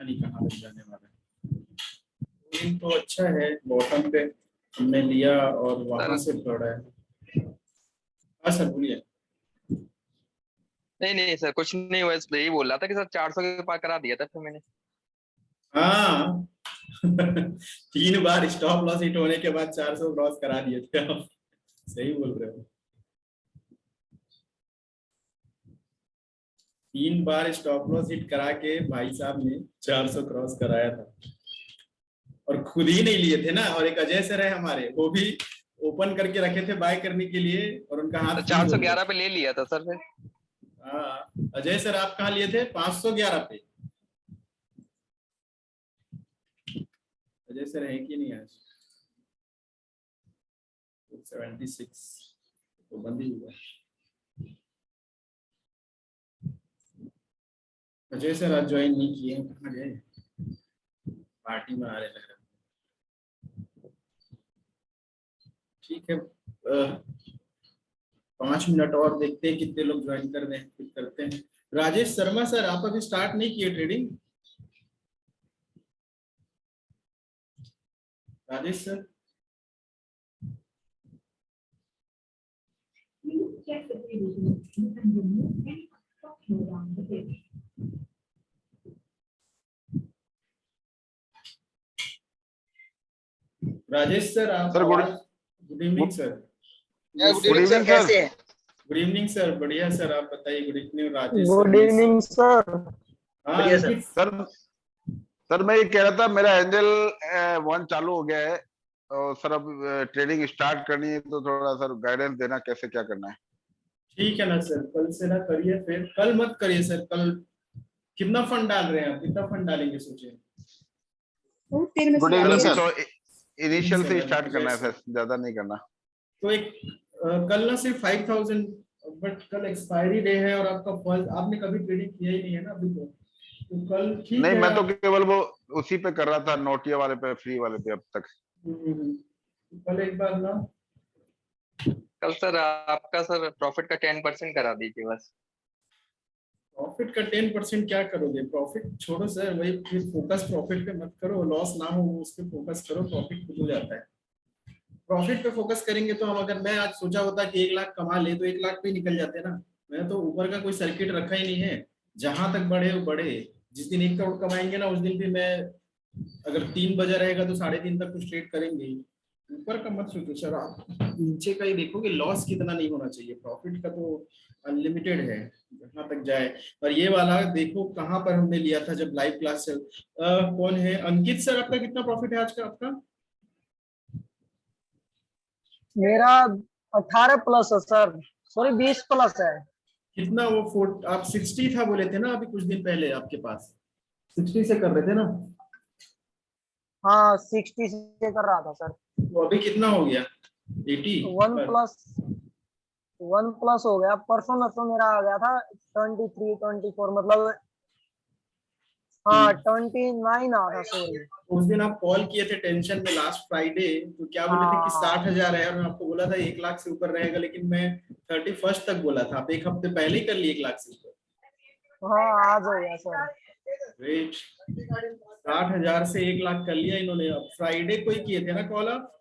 नहीं कहाँ लग जाने वाला है। तो अच्छा है, बॉटम पे हमने लिया और वहां से पड़ा है। हाँ सर बोलिए। नहीं नहीं सर, कुछ नहीं हुआ, यही बोल रहा था कि सर 400 के पार करा दिया था फिर मैंने। हाँ 3 बार स्टॉप लॉस हिट होने के बाद 400 क्रॉस करा दिए थे आप। सही बोल रहे हो। 3 बार स्टॉप लॉस हिट करा के भाई साहब ने 400 क्रॉस कराया था, और खुद ही नहीं लिए थे ना। और एक अजय सर है हमारे, वो भी ओपन करके रखे थे बाय करने के लिए, और उनका हाथ तो फ्रीज हो गया। 411 पे ले लिया था सर फिर। हाँ अजय सर आप कहाँ लिए थे? 511 पे। अजय सर है कि नहीं आज? 76 तो बंद ही हुआ। अजय सर आज ज्वाइन नहीं किए, कहाँ गए? पार्टी में आ रहे लग रहे। ठीक है 5 मिनट और देखते हैं कितने लोग ज्वाइन कर रहे हैं, फिर करते हैं। राजेश शर्मा सर आप अभी स्टार्ट नहीं किए trading? Rajesh sir Rajesh sir आप sir good evening sir. Good evening sir, कैसे हैं? गुड इवनिंग सर, बढ़िया सर आप बताइए। Good evening Rajesh. Good evening sir. हाँ सर मैं ये कह रहा था मेरा एंजल 1 चालू हो गया है, और सर अब ट्रेडिंग स्टार्ट करनी है, तो थोड़ा सर गाइडेंस देना कैसे क्या करना है। ठीक है ना सर, कल से ना करिए, फिर कल मत करिए सर। कल कितना फंड डाल रहे हैं आप? कितना फंड डालेंगे सोचे? Good evening sir. तो इनिशियल से स्टार्ट करना है सर, ज्यादा नहीं करना। तो एक कल ना सिर्फ 5000, बट कल एक्सपायरी डे है और आपका फर्स्ट, आपने कभी ट्रेडिंग किया ही नहीं है ना अभी तो कल ठीक नहीं है। मैं तो केवल वो उसी पे कर रहा था, नोटिया वाले पे, फ्री वाले पे अब तक। कल एक बार ना कल सर आपका सर प्रॉफिट का 10% करा दीजिए बस। प्रॉफिट का 10% क्या करोगे? प्रॉफिट छोड़ो सर, वही फिर फोकस प्रॉफिट पे मत करो, लॉस ना हो उस पे फोकस करो, प्रॉफिट खुद हो जाता है। प्रॉफिट पे फोकस करेंगे तो हम, अगर मैं आज सोचा होता कि 1 लाख कमा ले तो 1 लाख पे निकल जाते ना। मैं तो ऊपर का कोई सर्किट रखा ही नहीं है, जहां तक बढ़े वो बढ़े। जिस दिन 1 करोड़ कमाएंगे ना उस दिन भी मैं, अगर 3 बजा रहेगा तो 3:30 तक कुछ ट्रेड करेंगे ही। ऊपर का मत सोचो सर, आप नीचे का ही देखोगे। लॉस कितना नहीं होना चाहिए, प्रॉफिट का तो अनलिमिटेड है जहां तक जाए। और ये वाला देखो कहाँ पर हमने लिया था जब लाइव क्लास चल। कौन है? अंकित सर आपका कितना प्रॉफिट है आज का आपका? मेरा 18 प्लस है सर, सॉरी 20 प्लस है। कितना वो आप 60 था बोले थे ना अभी कुछ दिन पहले, आपके पास 60 से कर रहे थे ना? हाँ 60 से कर रहा था सर। तो अभी कितना हो गया? 80? 1 प्लस हो गया। परसों तो मेरा आ गया था 23 24, मतलब हाँ 29 आ था सॉरी। उस दिन आप कॉल किए थे टेंशन में लास्ट फ्राइडे, तो क्या बोले थे कि 60,000 है, और मैं आपको बोला था 1 लाख से ऊपर रहेगा, लेकिन मैं 31 तक बोला था। आप 1 हफ्ते पहले ही कर लिए 1 लाख से ऊपर। हाँ आज हो गया सर। वेट, 60,000 से 1 लाख कर लिया इन्होंने। अब फ्राइडे को ही किए थे ना कॉल आप?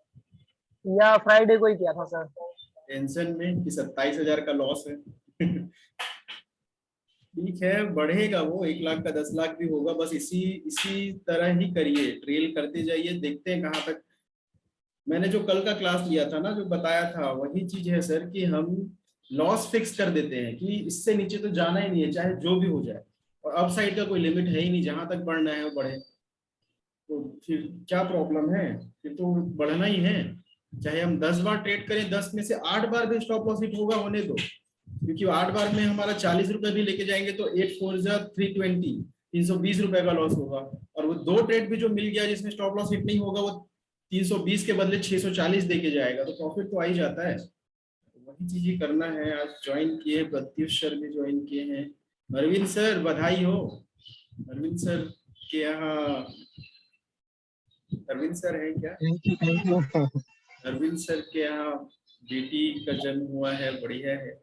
या फ्राइडे को ही किया था सर। टेंशन में कि 27,000 का लॉस है। ठीक है बढ़ेगा वो, 1 लाख का 10 लाख भी होगा। बस इसी इसी तरह ही करिए, ट्रेल करते जाइए, देखते हैं कहाँ तक। मैंने जो कल का क्लास लिया था ना, जो बताया था वही चीज है सर, कि हम लॉस फिक्स कर देते हैं कि इससे नीचे तो जाना ही नहीं है चाहे जो भी हो जाए, और अप साइड का कोई लिमिट है ही नहीं, जहां तक बढ़ना है वो बढ़े। तो फिर क्या प्रॉब्लम है? फिर तो बढ़ना ही है। चाहे हम 10 बार ट्रेड करें, 10 में से 8 बार भी स्टॉप लॉस हिट होगा, होने दो। क्योंकि 8 बार में हमारा 40 रुपए भी लेके जाएंगे तो 8 4 320, 320 रुपए का लॉस होगा। और वो 2 ट्रेड भी जो मिल गया जिसमें स्टॉप लॉस हिट नहीं होगा, वो 320 के बदले 640 देके जाएगा, तो प्रॉफिट तो आ ही जाता है। वही चीज ही करना है। आज ज्वाइन किए, प्रत्युष सर भी ज्वाइन किए हैं। अरविंद सर बधाई हो। अरविंद सर के यहाँ, अरविंद सर है क्या? Thank you. अरविंद सर के यहाँ बेटी का जन्म हुआ है, बढ़िया है।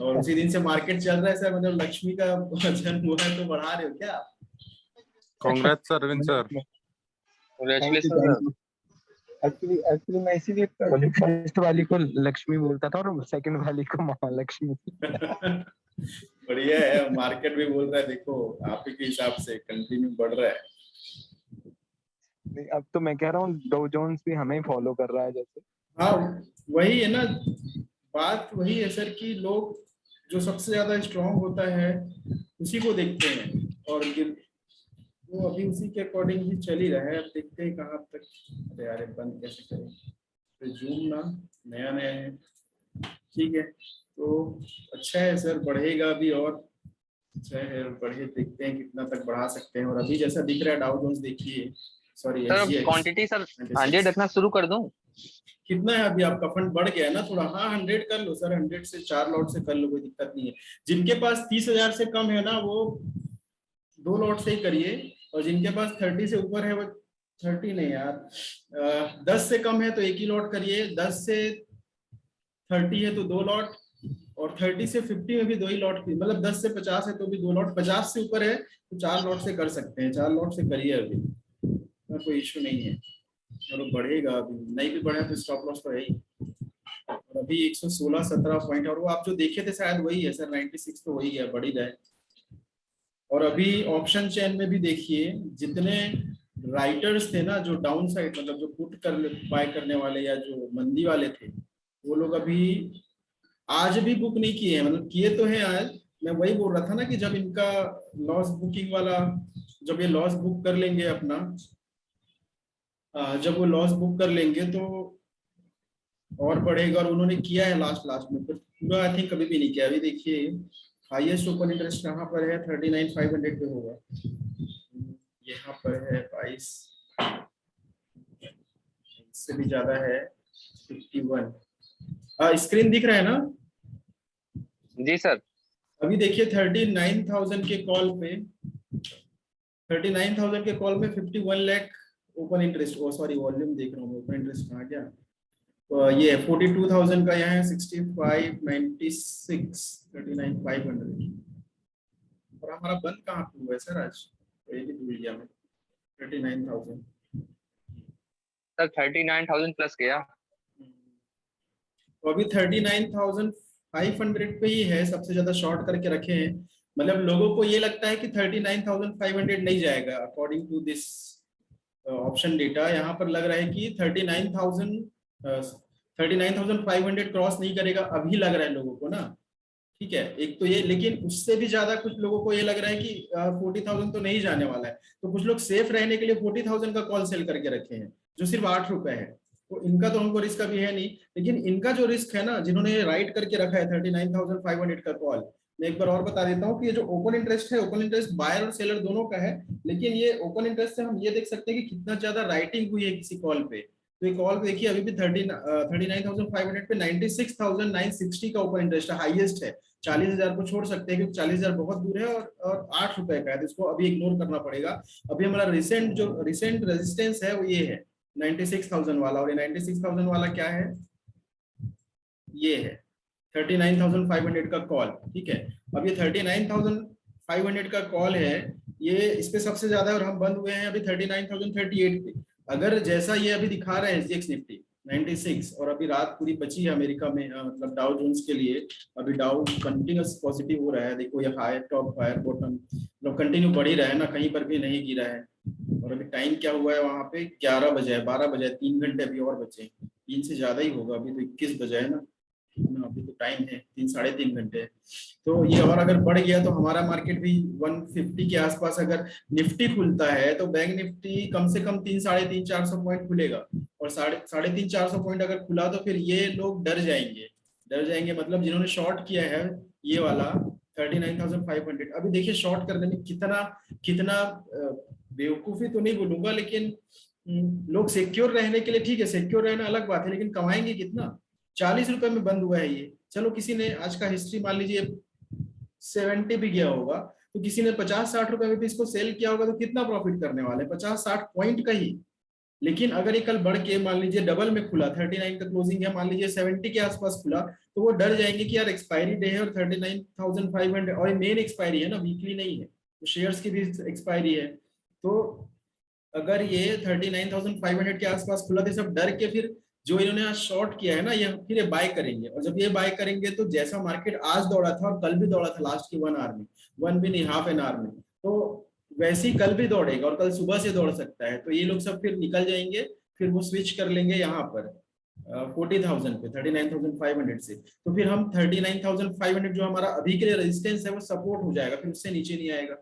और उसी दिन से मार्केट चल रहा है सर, मतलब लक्ष्मी का जन्म हुआ है, तो बढ़ा रहे हो क्या? Congrats sir Arvind sir. Congratulations, sir. Actually मैं इसीलिए फर्स्ट वाली को लक्ष्मी बोलता था और सेकंड वाली को महालक्ष्मी। बढ़िया है, मार्केट भी बोल रहा है, देखो आप ही के हिसाब से कंटिन्यू बढ़ रहा है। नहीं, अब तो मैं कह रहा हूँ डो जोन्स भी हमें फॉलो कर रहा है जैसे। हाँ वही है ना, बात वही है सर कि लोग जो सबसे ज्यादा स्ट्रांग होता है उसी को देखते हैं और वो अभी उसी के अकॉर्डिंग ही चल ही रहा है। अब देखते हैं कहाँ तक। अरे यार बंद कैसे करें, तो जूम ना नया नया है। ठीक है तो अच्छा है सर, बढ़ेगा भी और अच्छा है, बढ़े, देखते हैं कितना तक बढ़ा सकते हैं। और अभी जैसा दिख रहा है डाउ जोन्स देखिए, सॉरी सर क्वांटिटी सर 100 रखना शुरू कर दूं? कितना है अभी आपका फंड बढ़ गया है ना थोड़ा? हाँ 100 कर लो सर, 100 से 4 लॉट से कर लो, कोई दिक्कत नहीं है। जिनके पास 30,000 से कम है ना वो 2 लॉट से ही करिए, और जिनके पास 30 से ऊपर है वो 30 नहीं यार 10 से कम है तो एक ही लॉट करिए, 10 से 30 है तो 2 लॉट, और 30 से 50 में भी 2 ही लॉट, मतलब 10 से 50 है तो भी 2 लॉट, 50 से ऊपर है तो 4 लॉट से कर सकते हैं। 4 लॉट से करिए अभी, कोई इशू नहीं है। और बढ़ेगा, अभी नहीं भी बढ़ा तो स्टॉप लॉस तो है ही। और अभी 116-17 पॉइंट, और वो आप जो देखे थे शायद वही है सर, 96 तो वही है, बढ़ ही जाए। और अभी ऑप्शन चेन में भी देखिए जितने राइटर्स थे ना, जो डाउन साइड मतलब जो पुट कर बाय करने वाले या जो मंदी वाले थे, वो लोग अभी आज भी बुक नहीं किए हैं, मतलब किए तो हैं आज। मैं वही बोल रहा था ना कि जब इनका लॉस बुकिंग वाला, जब ये लॉस बुक कर लेंगे अपना, जब वो लॉस बुक कर लेंगे तो और बढ़ेगा। और उन्होंने किया है लास्ट में, पर पूरा आई थिंक कभी भी नहीं किया। अभी देखिए हाईएस्ट ओपन इंटरेस्ट कहाँ पर है, 39,500 पे होगा, यहाँ पर है 22, इससे भी ज्यादा है 51। स्क्रीन दिख रहा है ना? जी सर। अभी देखिए 39,000 के कॉल पे, 39,000 के कॉल में 51 लाख ओपन इंटरेस्ट, ओ सॉरी वॉल्यूम देख रहा हूँ, ओपन इंटरेस्ट कहाँ गया? तो ये 42,000 का यहाँ है 6596, 39,500। और हमारा बंद कहाँ पे हुआ है सर आज? तो ये भी भूल गया मैं। 39,000 सर 39,000 प्लस गया। तो अभी 39,500 पे ही है, सबसे ज्यादा शॉर्ट करके रखे हैं। मतलब लोगों को ये लगता है कि 39,500 नहीं जाएगा, according to this option data. यहाँ पर लग रहा है कि 39,500 क्रॉस नहीं करेगा, अभी लग रहा है लोगों को ना। ठीक है, एक तो ये, लेकिन उससे भी ज्यादा कुछ लोगों को ये लग रहा है कि 40,000 तो नहीं जाने वाला है। तो कुछ लोग सेफ रहने के लिए 40,000 का कॉल सेल करके रखे हैं, जो सिर्फ 8 रुपए है। तो इनका तो हमको रिस्क अभी है नहीं, लेकिन इनका जो रिस्क है ना, जिन्होंने राइट करके रखा है 39,500 का कॉल, मैं एक बार और बता देता हूँ कि ये जो ओपन इंटरेस्ट है, ओपन इंटरेस्ट बायर और सेलर दोनों का है, लेकिन ये ओपन इंटरेस्ट से हम ये देख सकते हैं कि कितना ज्यादा राइटिंग हुई है किसी कॉल पे। तो ये कॉल देखिए अभी भी 39,500 पे 96,960 का ओपन इंटरेस्ट है, हाईएस्ट है। 40,000 को छोड़ सकते हैं क्योंकि 40,000 बहुत दूर है, और 8 रुपए का है, तो इसको अभी इग्नोर करना पड़ेगा। अभी हमारा रिसेंट रेजिस्टेंस है वो ये है 96,000 वाला, और ये 96,000 वाला क्या है, ये है 39,500 का कॉल। ठीक है, अब ये 39,500 का कॉल है, ये इस पे सबसे ज्यादा है, और हम बंद हुए हैं अभी 39,038 पे। अगर जैसा ये अभी दिखा रहा है SGX निफ्टी 96, और अभी रात पूरी बची है अमेरिका में, मतलब डाउ जोन्स के लिए अभी डाउ कंटिन्यूस पॉजिटिव हो रहा है। देखो ये हायर टॉप हायर बॉटम मतलब कंटिन्यू बढ़ ही रहा है ना, कहीं पर भी नहीं गिरा है। और अभी टाइम क्या हुआ है वहां पे, 11 बजे है, 12 बजे है, 3 घंटे अभी और बचे, 3 से ज्यादा ही होगा, अभी तो 21 बजे है ना, अभी तो टाइम है 3-3.5 घंटे। तो ये और अगर बढ़ गया तो हमारा मार्केट भी 150 के आसपास अगर निफ्टी खुलता है, तो बैंक निफ्टी कम से कम 300-400 पॉइंट खुलेगा, और 350-400 पॉइंट अगर खुला तो फिर ये लोग डर जाएंगे, मतलब जिन्होंने शॉर्ट किया है ये वाला 39,500। अभी देखिए शॉर्ट करने में कितना बेवकूफी तो नहीं बोलूंगा, लेकिन लोग सिक्योर रहने के लिए, ठीक है सिक्योर रहना अलग बात है, लेकिन कमाएंगे कितना? 40 रुपए में बंद हुआ है ये। चलो किसी ने आज का हिस्ट्री मान लीजिए 70 भी गया होगा, तो किसी ने 50-60 रुपए में भी इसको सेल किया होगा, तो कितना प्रॉफिट करने वाले, 50-60 पॉइंट का ही। लेकिन अगर ये कल बढ़ के मान लीजिए डबल में खुला, 39 का क्लोजिंग है, मान लीजिए 70 के आसपास खुला, तो वो डर जाएंगे कि यार एक्सपायरी डे है और 39,500, और ये मेन एक्सपायरी है ना, वीकली नहीं है, तो शेयर्स की भी एक्सपायरी है। तो अगर ये 39,500 के आसपास खुला तो सब डर के फिर जो इन्होंने आज शॉर्ट किया है ना, ये फिर ये बाय करेंगे, और जब ये बाय करेंगे तो जैसा मार्केट आज दौड़ा था और कल भी दौड़ा था लास्ट की 1 आवर में, 1 भी नहीं हाफ एन आवर में, तो वैसे ही कल भी दौड़ेगा और कल सुबह से दौड़ सकता है। तो ये लोग सब फिर निकल जाएंगे, फिर वो स्विच कर लेंगे यहाँ पर 40,000 पे 39,500 से। तो फिर हम 39,500 जो हमारा अभी के लिए रेजिस्टेंस है वो सपोर्ट हो जाएगा, फिर उससे नीचे नहीं आएगा,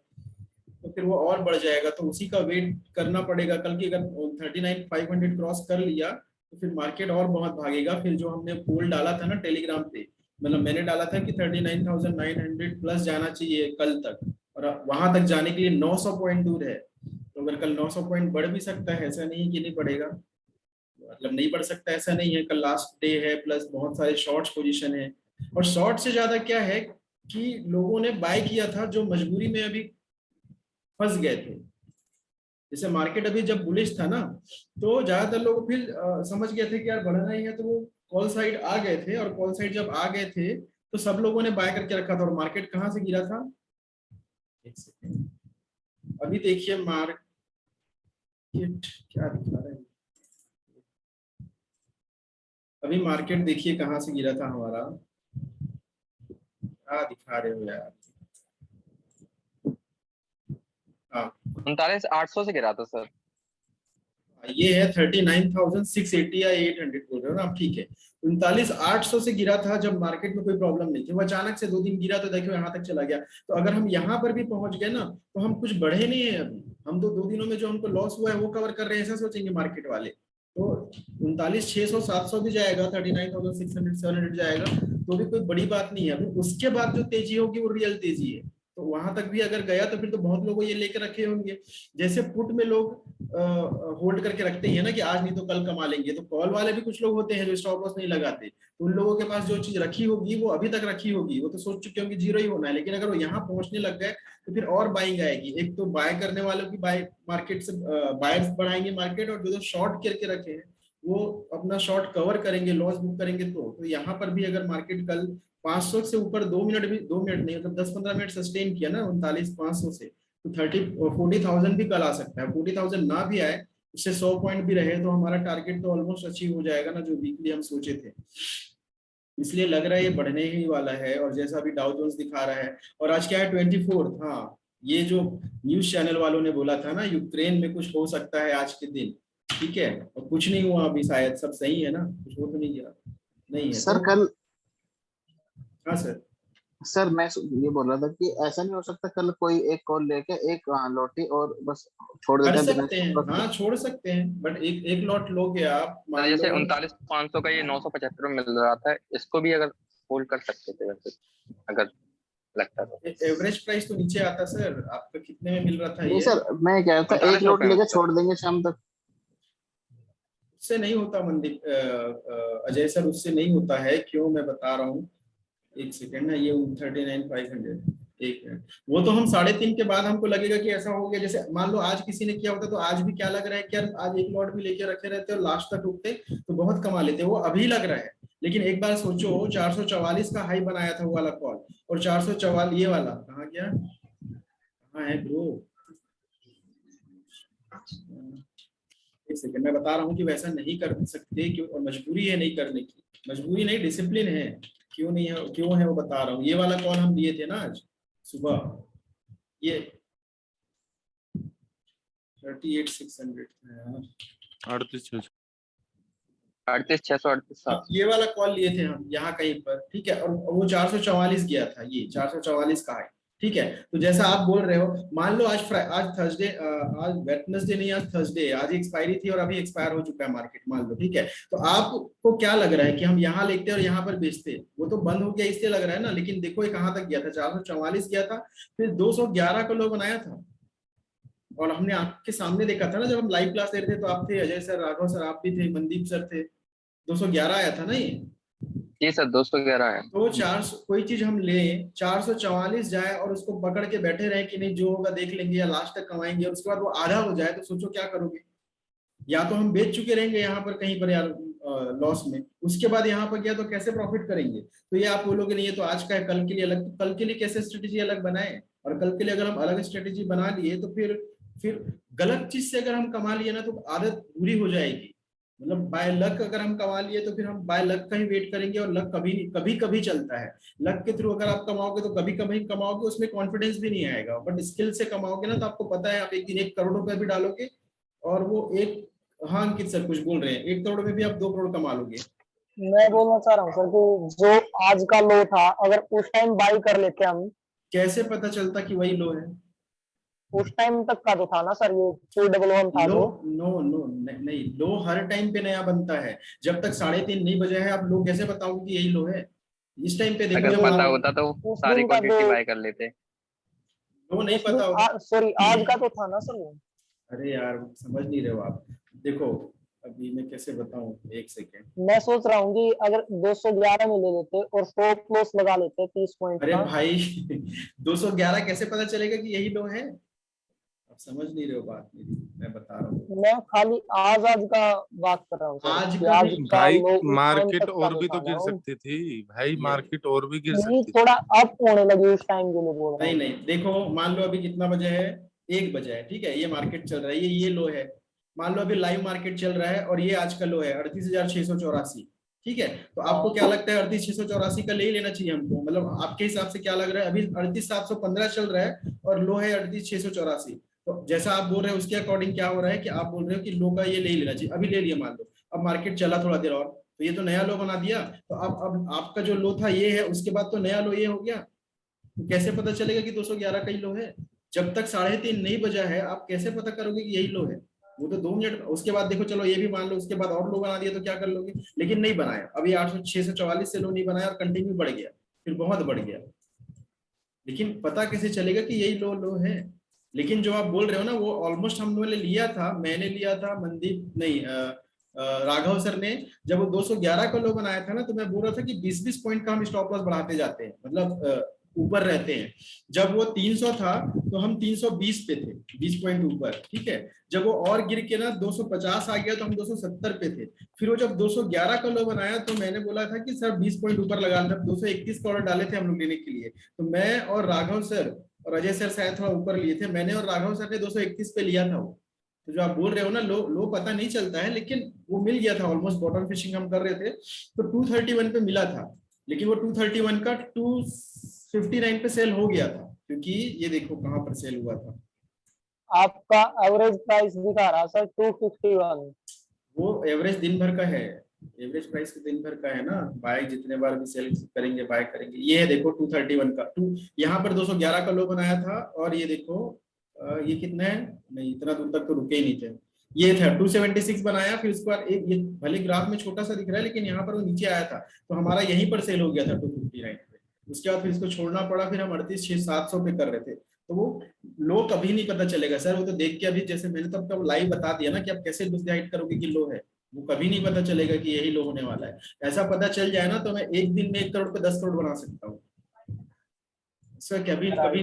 तो फिर वो और बढ़ जाएगा। तो उसी का वेट करना पड़ेगा कल की। अगर 39,500 क्रॉस कर लिया तो फिर मार्केट और बहुत भागेगा। फिर जो हमने पोल डाला था ना टेलीग्राम पे, मतलब मैंने डाला था कि 39,900 प्लस जाना चाहिए कल तक, और वहां तक जाने के लिए 900 पॉइंट दूर है। तो अगर कल 900 पॉइंट बढ़ भी सकता है, ऐसा नहीं कि नहीं बढ़ेगा, मतलब नहीं बढ़ सकता ऐसा नहीं है। कल लास्ट डे है, प्लस बहुत सारे शॉर्ट्स पोजीशन है, और शॉर्ट से ज्यादा क्या है कि लोगों ने बाय किया था जो मजबूरी में अभी फंस गए थे। जैसे मार्केट अभी जब बुलिश था ना, तो ज्यादातर लोग फिर समझ गए थे कि यार बढ़ना ही है, तो वो कॉल साइड आ गए थे, और कॉल साइड जब आ गए थे तो सब लोगों ने बाय करके रखा था। और मार्केट कहाँ से गिरा था, एक सेकेंड, अभी देखिए मार्केट क्या दिखा रहा है, अभी मार्केट देखिए कहाँ से गिरा था हमारा, क्या दिखा रहे हो यार। हाँ 39,800 से गिरा था सर। ये है 39,680 या 800 बोल रहे हो ना आप, ठीक है। 39,800 से गिरा था जब मार्केट में कोई प्रॉब्लम नहीं थी, वो अचानक से 2 दिन गिरा तो देखो यहाँ तक चला गया। तो अगर हम यहाँ पर भी पहुंच गए ना, तो हम कुछ बढ़े नहीं है अभी, हम तो 2 दिनों में जो हमको लॉस हुआ है वो कवर कर रहे हैं, ऐसा सोचेंगे मार्केट वाले। तो 39,600 700 भी जाएगा, 39,600 700 जाएगा, तो भी कोई बड़ी बात नहीं है। अभी उसके बाद जो तेजी होगी वो रियल तेजी है, तो वहां तक भी अगर गया तो फिर तो बहुत लोग ये लेकर रखे होंगे। जैसे पुट में लोग होल्ड करके रखते हैं ना कि आज नहीं तो कल कमा लेंगे, तो कॉल वाले भी कुछ लोग होते हैं जो स्टॉप लॉस नहीं लगाते, तो उन लोगों के पास जो चीज रखी होगी वो अभी तक रखी होगी, वो तो सोच चुके होंगे जीरो ही होना है, लेकिन अगर वो यहाँ पहुंचने लग गए तो फिर और बाइंग आएगी। एक तो बाय करने वालों की बाय मार्केट से बायर्स बढ़ाएंगे मार्केट, और जो शॉर्ट करके रखे हैं वो अपना शॉर्ट कवर करेंगे, लॉस बुक करेंगे। तो यहाँ पर भी अगर मार्केट कल 500 से ऊपर 2 मिनट भी, 2 मिनट नहीं मतलब 10-15 मिनट सस्टेन किया ना 39,500 से, तो 40,000 भी कल आ सकता है। 40,000 ना भी आए, उससे 100 पॉइंट भी रहे, तो हमारा टारगेट तो ऑलमोस्ट अचीव हो जाएगा ना, जो वीकली हम सोचे थे। इसलिए लग रहा है ये बढ़ने ही वाला है, और जैसा अभी डाउ जोन्स दिखा रहा है। और आज क्या है 24, हाँ ये जो न्यूज चैनल वालों ने बोला था ना यूक्रेन में कुछ हो सकता है आज के दिन, ठीक है, और कुछ नहीं हुआ अभी, शायद सब सही है ना, कुछ हो तो नहीं गया, नहीं है सर तो, कल हाँ सर मैं ये बोल रहा था कि ऐसा नहीं हो सकता कल कोई एक कॉल लेके एक लौटी और बस छोड़ कर देते हैं सकते हैं, हाँ छोड़ सकते हैं, बट एक लॉट लोगे आप, मान जैसे लो 39,500 का ये 975 में मिल रहा था, इसको भी अगर होल्ड कर सकते थे वैसे, अगर लगता तो। एवरेज प्राइस तो नीचे आता सर, आपका कितने में मिल रहा था नहीं ये? सर, मैं कह रहा था एक 45 लौट रुपए में लेके छोड़ देंगे शाम तक। उससे नहीं होता मनदीप, अजय सर उससे नहीं होता है, क्यों मैं बता रहा हूँ, एक सेकेंड ना, ये 39,500, एक मिनट, वो तो हम 3.5 के बाद हमको लगेगा कि ऐसा हो गया। जैसे मान लो आज किसी ने किया होता, तो आज भी क्या लग रहा है कि यार आज एक लॉट भी लेके रखे रहते और लास्ट तक रुकते तो बहुत कमा लेते, वो अभी लग रहा है। लेकिन एक बार सोचो 444 का हाई बनाया था वो वाला कॉल, और 444 ये वाला कहाँ गया, कहाँ है ब्रो, एक सेकंड, मैं बता रहा हूँ कि वैसा नहीं कर सकते क्यों, और मजबूरी है नहीं करने की, मजबूरी नहीं डिसिप्लिन है, क्यों नहीं है, क्यों है वो बता रहा हूँ। ये वाला कॉल हम लिए थे ना आज सुबह, ये 38,600 38,638 ये वाला कॉल लिए थे हम यहाँ कहीं पर, ठीक है, और वो 444 गया था, ये 444 का है, ठीक है। तो जैसा आप बोल रहे हो, मान लो आज थर्सडे, आज वेडनेसडे नहीं, आज थर्सडे, आज एक्सपायरी थी और अभी एक्सपायर हो चुका है मार्केट, मान लो, ठीक है। तो आपको क्या लग रहा है कि हम यहाँ लेते और यहाँ पर बेचते, वो तो बंद हो गया इसलिए लग रहा है ना, लेकिन देखो ये कहाँ तक गया था, 444 गया था, फिर 211 का लो बनाया था, और हमने आपके सामने देखा था ना जब हम लाइव क्लास ले रहे थे, तो आप थे, अजय सर, राघव सर, आप भी थे, मनदीप सर थे, 211 आया था ना ये। जी सर 211 है। तो 400 कोई चीज हम लें, 444 जाए और उसको पकड़ के बैठे रहे कि नहीं जो होगा देख लेंगे या लास्ट तक कमाएंगे, और उसके बाद वो आधा हो जाए तो सोचो क्या करोगे। या तो हम बेच चुके रहेंगे यहाँ पर कहीं पर यार लॉस में, उसके बाद यहाँ पर गया तो कैसे प्रॉफिट करेंगे। तो ये आप बोलोगे नहीं ये तो आज का है, कल के लिए अलग, तो कल के लिए कैसे स्ट्रेटेजी अलग बनाए, और कल के लिए अगर हम अलग स्ट्रेटेजी बना लिए तो फिर फिर गलत चीज से अगर हम कमा लिए ना तो आदत बुरी हो जाएगी। मतलब बाय लक अगर हम कमा लिए तो फिर हम बाय लक का ही वेट करेंगे, और लक कभी कभी कभी चलता है। लक के थ्रू अगर आप कमाओगे तो कभी कभी कमाओगे, उसमें कॉन्फिडेंस भी नहीं आएगा। बट स्किल से कमाओगे ना तो आपको पता है, आप एक दिन 1 करोड़ रुपए भी डालोगे और वो एक, हाँ अंकित सर कुछ बोल रहे हैं, 1 करोड़ में भी आप 2 करोड़ कमा लोगे। मैं बोलना चाह रहा हूँ सर कि जो आज का लो था, अगर उस टाइम बाई कर लेते हम, कैसे पता चलता कि वही लो है? उस टाइम तक का तो था ना सर, ये 211 था लो, जो। नो नो नहीं, लो हर टाइम पे नया बनता है। जब तक 3:30 नहीं बजा है आप लो कैसे बताओगे कि यही लो है? इस टाइम पे देखो अगर जब पता आप, होता तो उस सारी दिन का क्वांटिटी तो, बाय कर लेते। लो नहीं उस पता होगा। दिन सॉरी आज का तो था ना सर वो। अरे यार समझ नहीं रहे हो आप। देखो अभी मैं कैसे बताऊं, एक सेकेंड। मैं सोच रहा हूँ कि अगर 211 में ले लेते और स्टॉप लॉस लगा लेते 30 पॉइंट अरे का। भाई 211 कैसे पता चलेगा कि यही लो है? आप समझ नहीं रहे हो बात मेरी, मैं बता रहा हूँ। मैं खाली आज आज का बात कर रहा हूँ सर, आज कि का आज भी का भाई लो उस टाइम मार्केट तक का और जो भी था तो ना गिर वो, सकती थी भाई, ये मार्केट और भी गिर नहीं सकती थी। थोड़ा अप होने लगी उस टाइम के लिए बोल रहा नहीं हूँ। नहीं, देखो मान लो अभी कितना बजे है, 1 बजा है, ठीक है, ये मार्केट चल रहा है, ये लो है। मान लो अभी लाइव मार्केट चल रहा है और ये आज का लो है 38,684, ठीक है। तो आपको हाँ क्या लगता है 38,684 का ले ही लेना चाहिए हमको? मतलब आपके हिसाब से क्या लग रहा है? अभी 38,715 चल रहा है और लो है 38,684। तो जैसा आप बोल रहे हैं उसके अकॉर्डिंग क्या हो रहा है कि आप बोल रहे हो कि लो का ये ले ही लेना चाहिए। अभी ले लिया मान लो, अब मार्केट चला थोड़ा देर और, तो ये तो नया लो बना दिया। तो अब आपका जो लो था ये है, उसके बाद तो नया लो ये हो गया। तो कैसे पता चलेगा कि 211 का ही लो है? जब तक 3:30 नहीं बजा है आप कैसे पता करोगे कि यही लो है? वो तो 2 मिनट, उसके बाद देखो चलो ये भी मान लो उसके बाद और लो बना दिया तो क्या कर लोगे? लेकिन नहीं बनाया, अभी 800 644 से लो नहीं बनाया और कंटिन्यू बढ़ गया, फिर बहुत बढ़ गया। लेकिन पता कैसे चलेगा कि यही लो है? लेकिन जो आप बोल रहे हो ना वो ऑलमोस्ट हम लोगों ने लिया था, मैंने लिया था, मनदीप नहीं राघव सर ने। जब वो 211 का लो बनाया था ना तो मैं बोल रहा था कि 20-20 पॉइंट का हम स्टॉप लॉस बढ़ाते जाते हैं, मतलब ऊपर रहते हैं। जब वो 300 था तो हम 320 पे थे, 20 पॉइंट ऊपर, ठीक है। जब वो और गिर के ना 250 आ गया तो हम 270 पे थे। फिर वो जब 211 का लो बनाया तो मैंने बोला था कि सर 20 पॉइंट ऊपर लगा लेते, 231 का ऑर्डर डाले थे हम लोग लेने के लिए। तो मैं और राघव सर और अजय सर शायद थोड़ा ऊपर लिए थे, मैंने और राघव सर ने 231 पे लिया था वो। तो जो आप बोल रहे हो ना लो लो पता नहीं चलता है, लेकिन वो मिल गया था, ऑलमोस्ट बॉटम फिशिंग हम कर रहे थे तो 231 पे मिला था। लेकिन वो 231 का 259 पे सेल हो गया था, क्योंकि ये देखो कहाँ पर सेल हुआ था। आपका एवरेज प्राइस दिखा रहा सर 251। वो एवरेज दिन भर का है, एवरेज प्राइस दिन भर का है ना। बाय जितने बार भी सेल करेंगे बाय करेंगे। ये है देखो 231 का, यहाँ पर 211 का लो बनाया था और ये देखो ये कितना है, नहीं इतना दूर तक तो रुके ही नहीं थे। ये था 276 बनाया, फिर उसके बाद एक, ये भले ग्राफ में छोटा सा दिख रहा है लेकिन यहाँ पर वो नीचे आया था तो हमारा यहीं पर सेल हो गया था 259 पे। उसके बाद फिर इसको छोड़ना पड़ा, फिर हम 38,700 पे कर रहे थे। तो वो लो कभी नहीं पता चलेगा सर, वो तो देख के अभी जैसे मैंने तो आपको लाइव बता दिया ना कि आप कैसे डिसाइड करोगे कि लो है। वो कभी नहीं पता चलेगा कि यही लो होने वाला है। ऐसा पता चल जाए ना तो मैं एक दिन में 1 करोड़ पे 10 करोड़ बना सकता हूँ सर। कभी कभी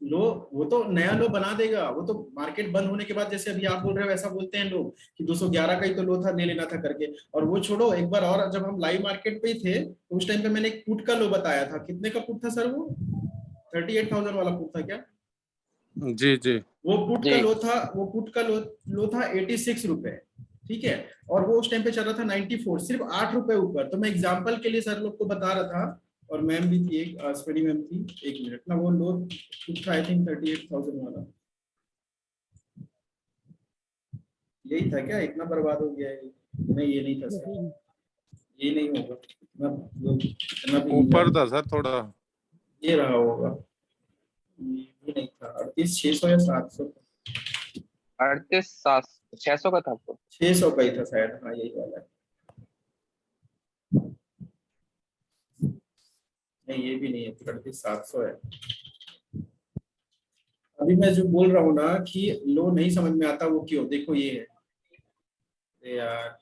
लो, वो तो नया लो बना देगा। वो तो मार्केट बंद होने के बाद, जैसे अभी आप बोल रहे हो वैसा बोलते हैं लोग कि 211 का ही तो लो था, ले लेना था करके। और वो छोड़ो, एक बार और जब हम लाइव मार्केट पे ही थे तो उस टाइम पे मैंने एक पुट का लो बताया था। कितने का पुट था सर वो? 38,000 वाला पुट था क्या? जी जी। वो पुट का जी लो था, वो पुट का लो था 86 रुपए, ठीक है। और वो उस टाइम पे चल रहा था 94, सिर्फ 8 रुपए ऊपर। तो मैं एग्जांपल के लिए सर लोग को बता रहा था, और मैम भी थी, एक अश्विनी मैम थी। एक मिनट ना, वो लो पुट था आई थिंक 38,000 वाला। यही था क्या? इतना बर्बाद हो गया है? नहीं ये नहीं था सर, ये नहीं होगा। इतना भी नहीं ऊपर था। था सर थोड़ा। ये रहा होगा, ये भी नहीं था। 38,600 या 700, 38,600 का था आपको? 600 का ही था शायद, हाँ यही वाला है। नहीं ये भी नहीं है, 38,700 है। अभी मैं जो बोल रहा हूँ ना कि लो नहीं समझ में आता, वो क्यों? देखो ये है, अरे यार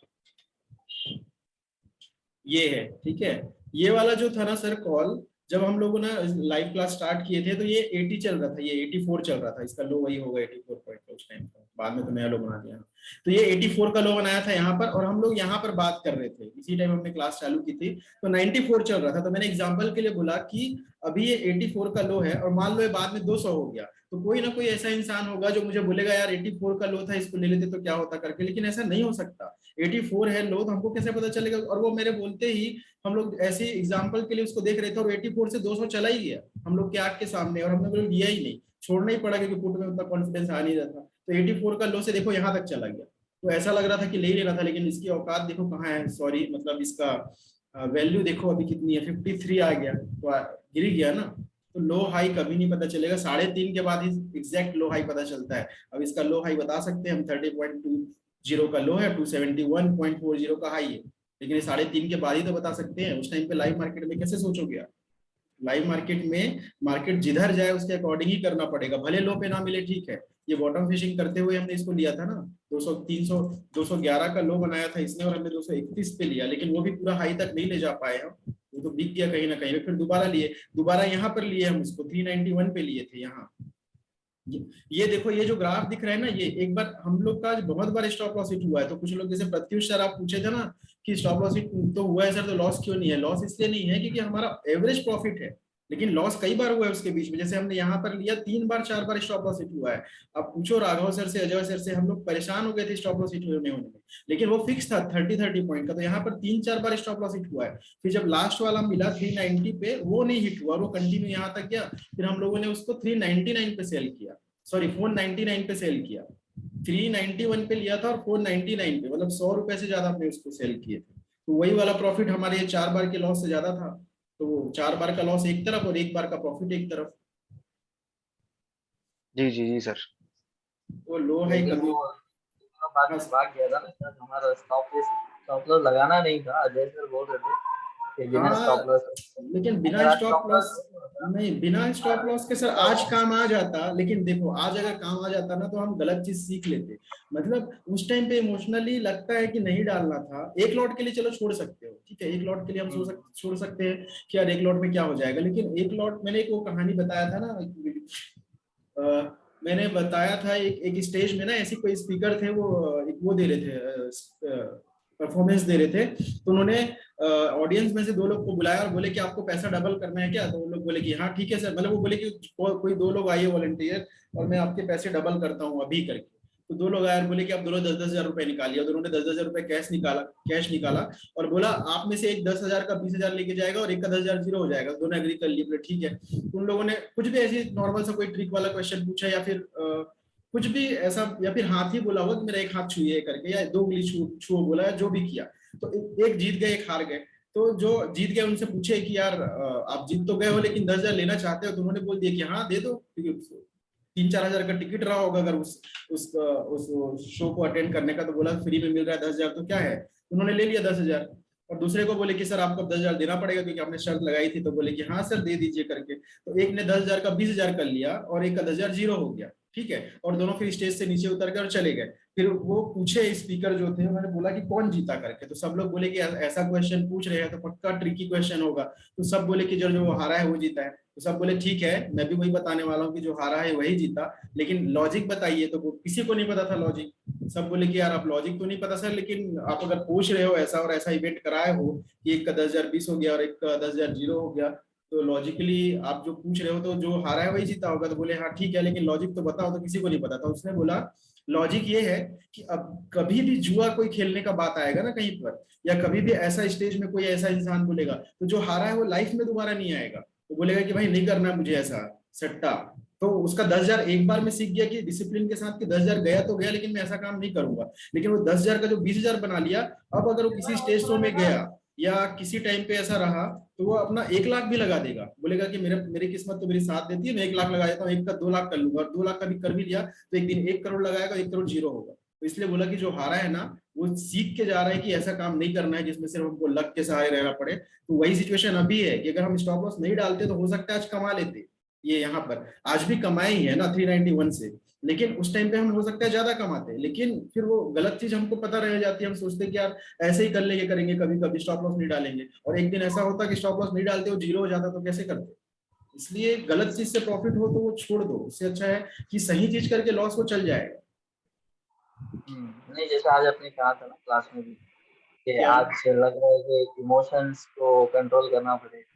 ये है, ठीक है। ये वाला जो था ना सर कॉल, जब हम लोगों ने लाइव क्लास स्टार्ट किए थे तो ये 80 चल रहा था, ये 84 चल रहा था। इसका लो वही होगा 84 पॉइंट उस टाइम का। बाद में तो नया लो बना दिया। तो ये 84 का लो बनाया था यहाँ पर, और हम लोग यहाँ पर बात कर रहे थे, इसी टाइम हमने क्लास चालू की थी, तो 94 चल रहा था। तो मैंने एग्जांपल के लिए बोला कि अभी ये 84 का लो है और मान लो ये बाद में 200 हो गया, तो कोई ना कोई ऐसा इंसान होगा जो मुझे बोलेगा यार 84 का लो था, इसको ले लेते तो क्या होता करके, लेकिन ऐसा नहीं हो सकता। 84 है लो तो हमको कैसे पता चलेगा? और वो मेरे बोलते ही हम लोग ऐसे एग्जाम्पल के लिए उसको देख रहे थे और 84 से 200 चला ही गया हम लोग के आंख के सामने, और हमने बोला लिया ही नहीं, छोड़ना ही पड़ा क्योंकि पुट में उतना कॉन्फिडेंस आ नहीं रहा था। तो 84 का लो से देखो यहाँ तक चला गया, तो ऐसा लग रहा था कि ले ही लेना था, लेकिन इसकी औकात देखो कहाँ है, सॉरी मतलब इसका वैल्यू देखो अभी कितनी है, 53 आ गया, तो गिर गया ना। तो लो हाई कभी नहीं पता चलेगा, 3.5 के बाद ही एग्जैक्ट लो हाई पता चलता है। अब इसका लो हाई बता सकते हैं हम, 30.20 का लो है, 271.40 का हाई है, लेकिन ये 3.5 के बाद ही तो बता सकते हैं। उस टाइम पे लाइव मार्केट में कैसे सोचोगे आप? लाइव मार्केट में मार्केट जिधर जाए उसके अकॉर्डिंग ही करना पड़ेगा, भले लो पे ना मिले ठीक है। ये बॉटम फिशिंग करते हुए हमने इसको लिया था ना, 211 का लो बनाया था इसने और हमने 231 पे लिया, लेकिन वो भी पूरा हाई तक नहीं ले जा पाए हम, वो तो बिक गया कहीं ना कहीं। फिर दोबारा लिए, दोबारा यहाँ पर लिए हम इसको 391 पे लिए थे यहाँ। ये देखो ये जो ग्राफ दिख रहा है ना, ये एक बार हम लोग का बहुत बार स्टॉप लॉस हिट हुआ है। तो कुछ लोग जैसे प्रत्युष सर आप पूछे थे ना कि स्टॉप लॉस हिट तो हुआ है सर, तो लॉस क्यों नहीं है? लॉस इसलिए नहीं है क्योंकि हमारा एवरेज प्रॉफिट है, लेकिन लॉस कई बार हुआ है उसके बीच में। जैसे हमने यहाँ पर लिया 3 बार 4 बार स्टॉप लॉस हिट हुआ है। अब पूछो राघव सर से, अजय सर से, हम लोग परेशान हो गए थे स्टॉप लॉस हिट होने में, लेकिन वो फिक्स था 30 पॉइंट का। तो यहाँ पर 3-4 बार स्टॉप लॉस हिट हुआ है। फिर जब लास्ट वाला मिला 390 पे, वो नहीं हिट हुआ, वो कंटिन्यू यहाँ तक गया। फिर हम लोगों ने उसको 399 पे सेल किया, सॉरी 499 पे सेल किया। 391 पे लिया था और 499 पे, मतलब 100 रुपए से ज्यादा हमने उसको सेल किए थे। तो वही वाला प्रॉफिट हमारे 4 बार के लॉस से ज्यादा था। तो 4 बार का लॉस एक तरफ और 1 बार का प्रॉफिट एक तरफ। जी जी जी सर। वो लो है कभी बाद में भाग गया था ना सर, हमारा स्टॉप लॉस लगाना नहीं था। अजय सर बोल रहे थे कि बिना स्टॉप लॉस, लेकिन बिना स्टॉप लॉस नहीं, बिना स्टॉप लॉस के सर आज काम आ जाता, लेकिन देखो आज अगर काम आ जाता ना तो हम गलत चीज सीख लेते। मतलब उस टाइम पे इमोशनली लगता है कि नहीं डालना था। एक लॉट के लिए चलो छोड़ सकते हो, ठीक है, एक लॉट के लिए हम छोड़ सकते हैं कि यार एक लॉट में क्या हो जाएगा, लेकिन एक लॉट, मैंने एक वो कहानी बताया था ना, मैंने बताया था एक स्टेज में ना ऐसे कोई स्पीकर थे, वो दे रहे थे, परफॉर्मेंस दे रहे थे। तो उन्होंने ऑडियंस में से 2 लोग को बुलाया और बोले कि आपको पैसा डबल करना है क्या? तो वो लोग बोले कि हाँ ठीक है सर। मतलब वो बोले कि कोई 2 लोग आइए वॉलंटियर और मैं आपके पैसे डबल करता हूँ अभी करके। तो 2 लोग आए और बोले कि आप दोनों 10-10 हजार रुपए निकालिए। और उन्होंने 10-10 रुपए कैश निकाला और बोला आप में से एक 10,000 का 20,000 लेके जाएगा और एक का 10,000 जीरो हो जाएगा। दोनों एग्री कर लिए, बोले ठीक है। उन लोगों ने कुछ भी ऐसी नॉर्मल सा कोई ट्रिक वाला क्वेश्चन पूछा या फिर कुछ भी ऐसा, या फिर हाथ ही बोला होगा कि मेरा एक हाथ छुइए करके, या 2 उंगली छुओ बोला, जो भी किया। तो एक जीत गए, एक हार गए। तो जो जीत गए उनसे पूछे कि यार आप जीत तो गए हो लेकिन 10,000 लेना चाहते हो? तो उन्होंने बोल दिया कि हाँ दे दो, क्योंकि 3-4 हजार का टिकट रहा होगा अगर उस शो को अटेंड करने का। तो बोला फ्री में मिल रहा है 10,000 तो क्या है, उन्होंने ले लिया 10,000। और दूसरे को बोले कि सर आपको 10,000 देना पड़ेगा क्योंकि आपने शर्त लगाई थी। तो बोले कि हाँ सर दे दीजिए करके। तो एक ने 10,000 का 20,000 कर लिया और एक का 10,000 जीरो हो गया, ठीक है। और दोनों फिर स्टेज से नीचे उतर गए और चले गए। फिर वो पूछे स्पीकर जो थे, उन्होंने बोला कि कौन जीता करके। तो सब लोग बोले कि ऐसा क्वेश्चन पूछ रहे हैं तो पक्का ट्रिकी क्वेश्चन होगा। तो सब बोले कि जो हारा है वो जीता है। तो सब बोले ठीक है, मैं भी वही बताने वाला हूँ कि जो हारा है वही जीता, लेकिन लॉजिक बताइए। तो किसी को नहीं पता था लॉजिक। सब बोले कि यार आप लॉजिक तो नहीं पता सर, लेकिन आप अगर पूछ रहे हो ऐसा और ऐसा इवेंट कराए हो कि एक का 10,000 20 हो गया और एक का 10,000 जीरो हो गया, तो लॉजिकली आप जो पूछ रहे हो तो जो हारा है वही जीता होगा। तो बोले हाँ ठीक है, लेकिन लॉजिक तो बताओ। तो किसी को नहीं पता था। उसने बोला लॉजिक ये है कि अब कभी भी जुआ कोई खेलने का बात आएगा ना कहीं पर, या कभी भी ऐसा स्टेज में कोई ऐसा इंसान बोलेगा, तो जो हारा है वो लाइफ में दोबारा नहीं आएगा। वो बोलेगा कि भाई नहीं करना मुझे ऐसा सट्टा। तो उसका 10,000 एक बार में सीख गया कि डिसिप्लिन के साथ कि 10,000 गया तो गया, लेकिन मैं ऐसा काम नहीं करूंगा। लेकिन वो 10,000 का जो 20,000 बना लिया, अब अगर वो किसी स्टेज शो में गया या किसी टाइम पे ऐसा रहा तो वो अपना 1 लाख भी लगा देगा। बोलेगा कि मेरी किस्मत तो मेरी साथ देती है, मैं 1 लाख लगा देता हूँ, एक का 2 लाख कर लूंगा। और 2 लाख का भी कर भी लिया तो एक दिन 1 करोड़ लगाएगा, 1 करोड़ जीरो होगा। तो इसलिए बोला कि जो हारा है ना वो सीख के जा रहा है कि ऐसा काम नहीं करना है जिसमें सिर्फ हमको लक के सहारे रहना पड़े। तो वही सिचुएशन अभी है कि अगर हम स्टॉप लॉस नहीं डालते तो हो सकता है आज कमा लेते। ये यहाँ पर आज भी कमाए ही है ना 391 से, लेकिन उस टाइम पे हम हो सकता है ज्यादा कमाते, लेकिन फिर वो गलत चीज हमको पता रह जाती है। हम सोचते कि यार ऐसे ही कर लेंगे, करेंगे, कभी कभी स्टॉप लॉस नहीं डालेंगे, और एक दिन ऐसा होता कि स्टॉप लॉस नहीं डालते हो, जीरो हो जाता, तो कैसे करते। इसलिए गलत चीज से प्रॉफिट हो तो वो छोड़ दो। उससे अच्छा है कि सही चीज करके लॉस को चल जाएगा। नहीं, जैसे आज आपने कहा था ना क्लास में भी कि क्या? आज लग रहा है कि इमोशंस को कंट्रोल करना पड़ेगा।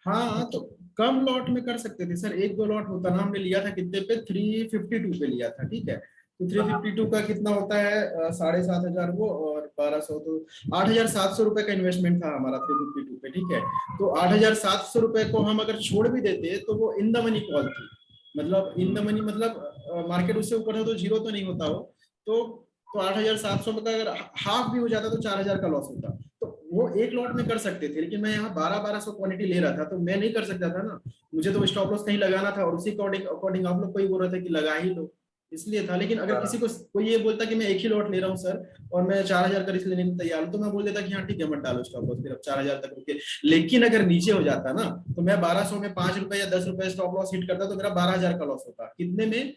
हाँ तो कम लॉट में कर सकते थे सर, एक दो लॉट होता ना, हमने लिया था कितने पे, 352 पे लिया था, ठीक है। तो 352 का कितना होता है, 7,500 वो और 1200, तो 8,700 रुपए का इन्वेस्टमेंट था हमारा 352 पे, ठीक है। तो 8,700 रुपए को हम अगर छोड़ भी देते तो वो इन द मनी कॉल थी, मतलब इन द मनी मतलब मार्केट उससे ऊपर है तो जीरो तो नहीं होता वो, तो 8,700 में का अगर हाफ भी हो जाता तो 4,000 का लॉस होता। तो वो एक लॉट में कर सकते थे, लेकिन मैं यहाँ 1200 क्वांटिटी ले रहा था तो मैं नहीं कर सकता था ना, मुझे तो स्टॉप लॉस कहीं लगाना था, और उसी अकॉर्डिंग अकॉर्डिंग आप लोग को ही बोल रहे थे कि लगा ही लो, इसलिए था। लेकिन अगर किसी को कोई ये बोलता कि मैं एक ही लॉट ले रहा हूँ सर और मैं 4,000 का रिस्क लेने को तैयार हूँ, तो मैं बोल देता कि हाँ ठीक है मत डालो स्टॉप लॉस, फिर अब 4,000 तक रुके। लेकिन अगर नीचे हो जाता ना, तो मैं 1200 में 5 रुपए या 10 रुपए स्टॉप लॉस हिट करता तो मेरा 12,000 का लॉस होता। कितने में?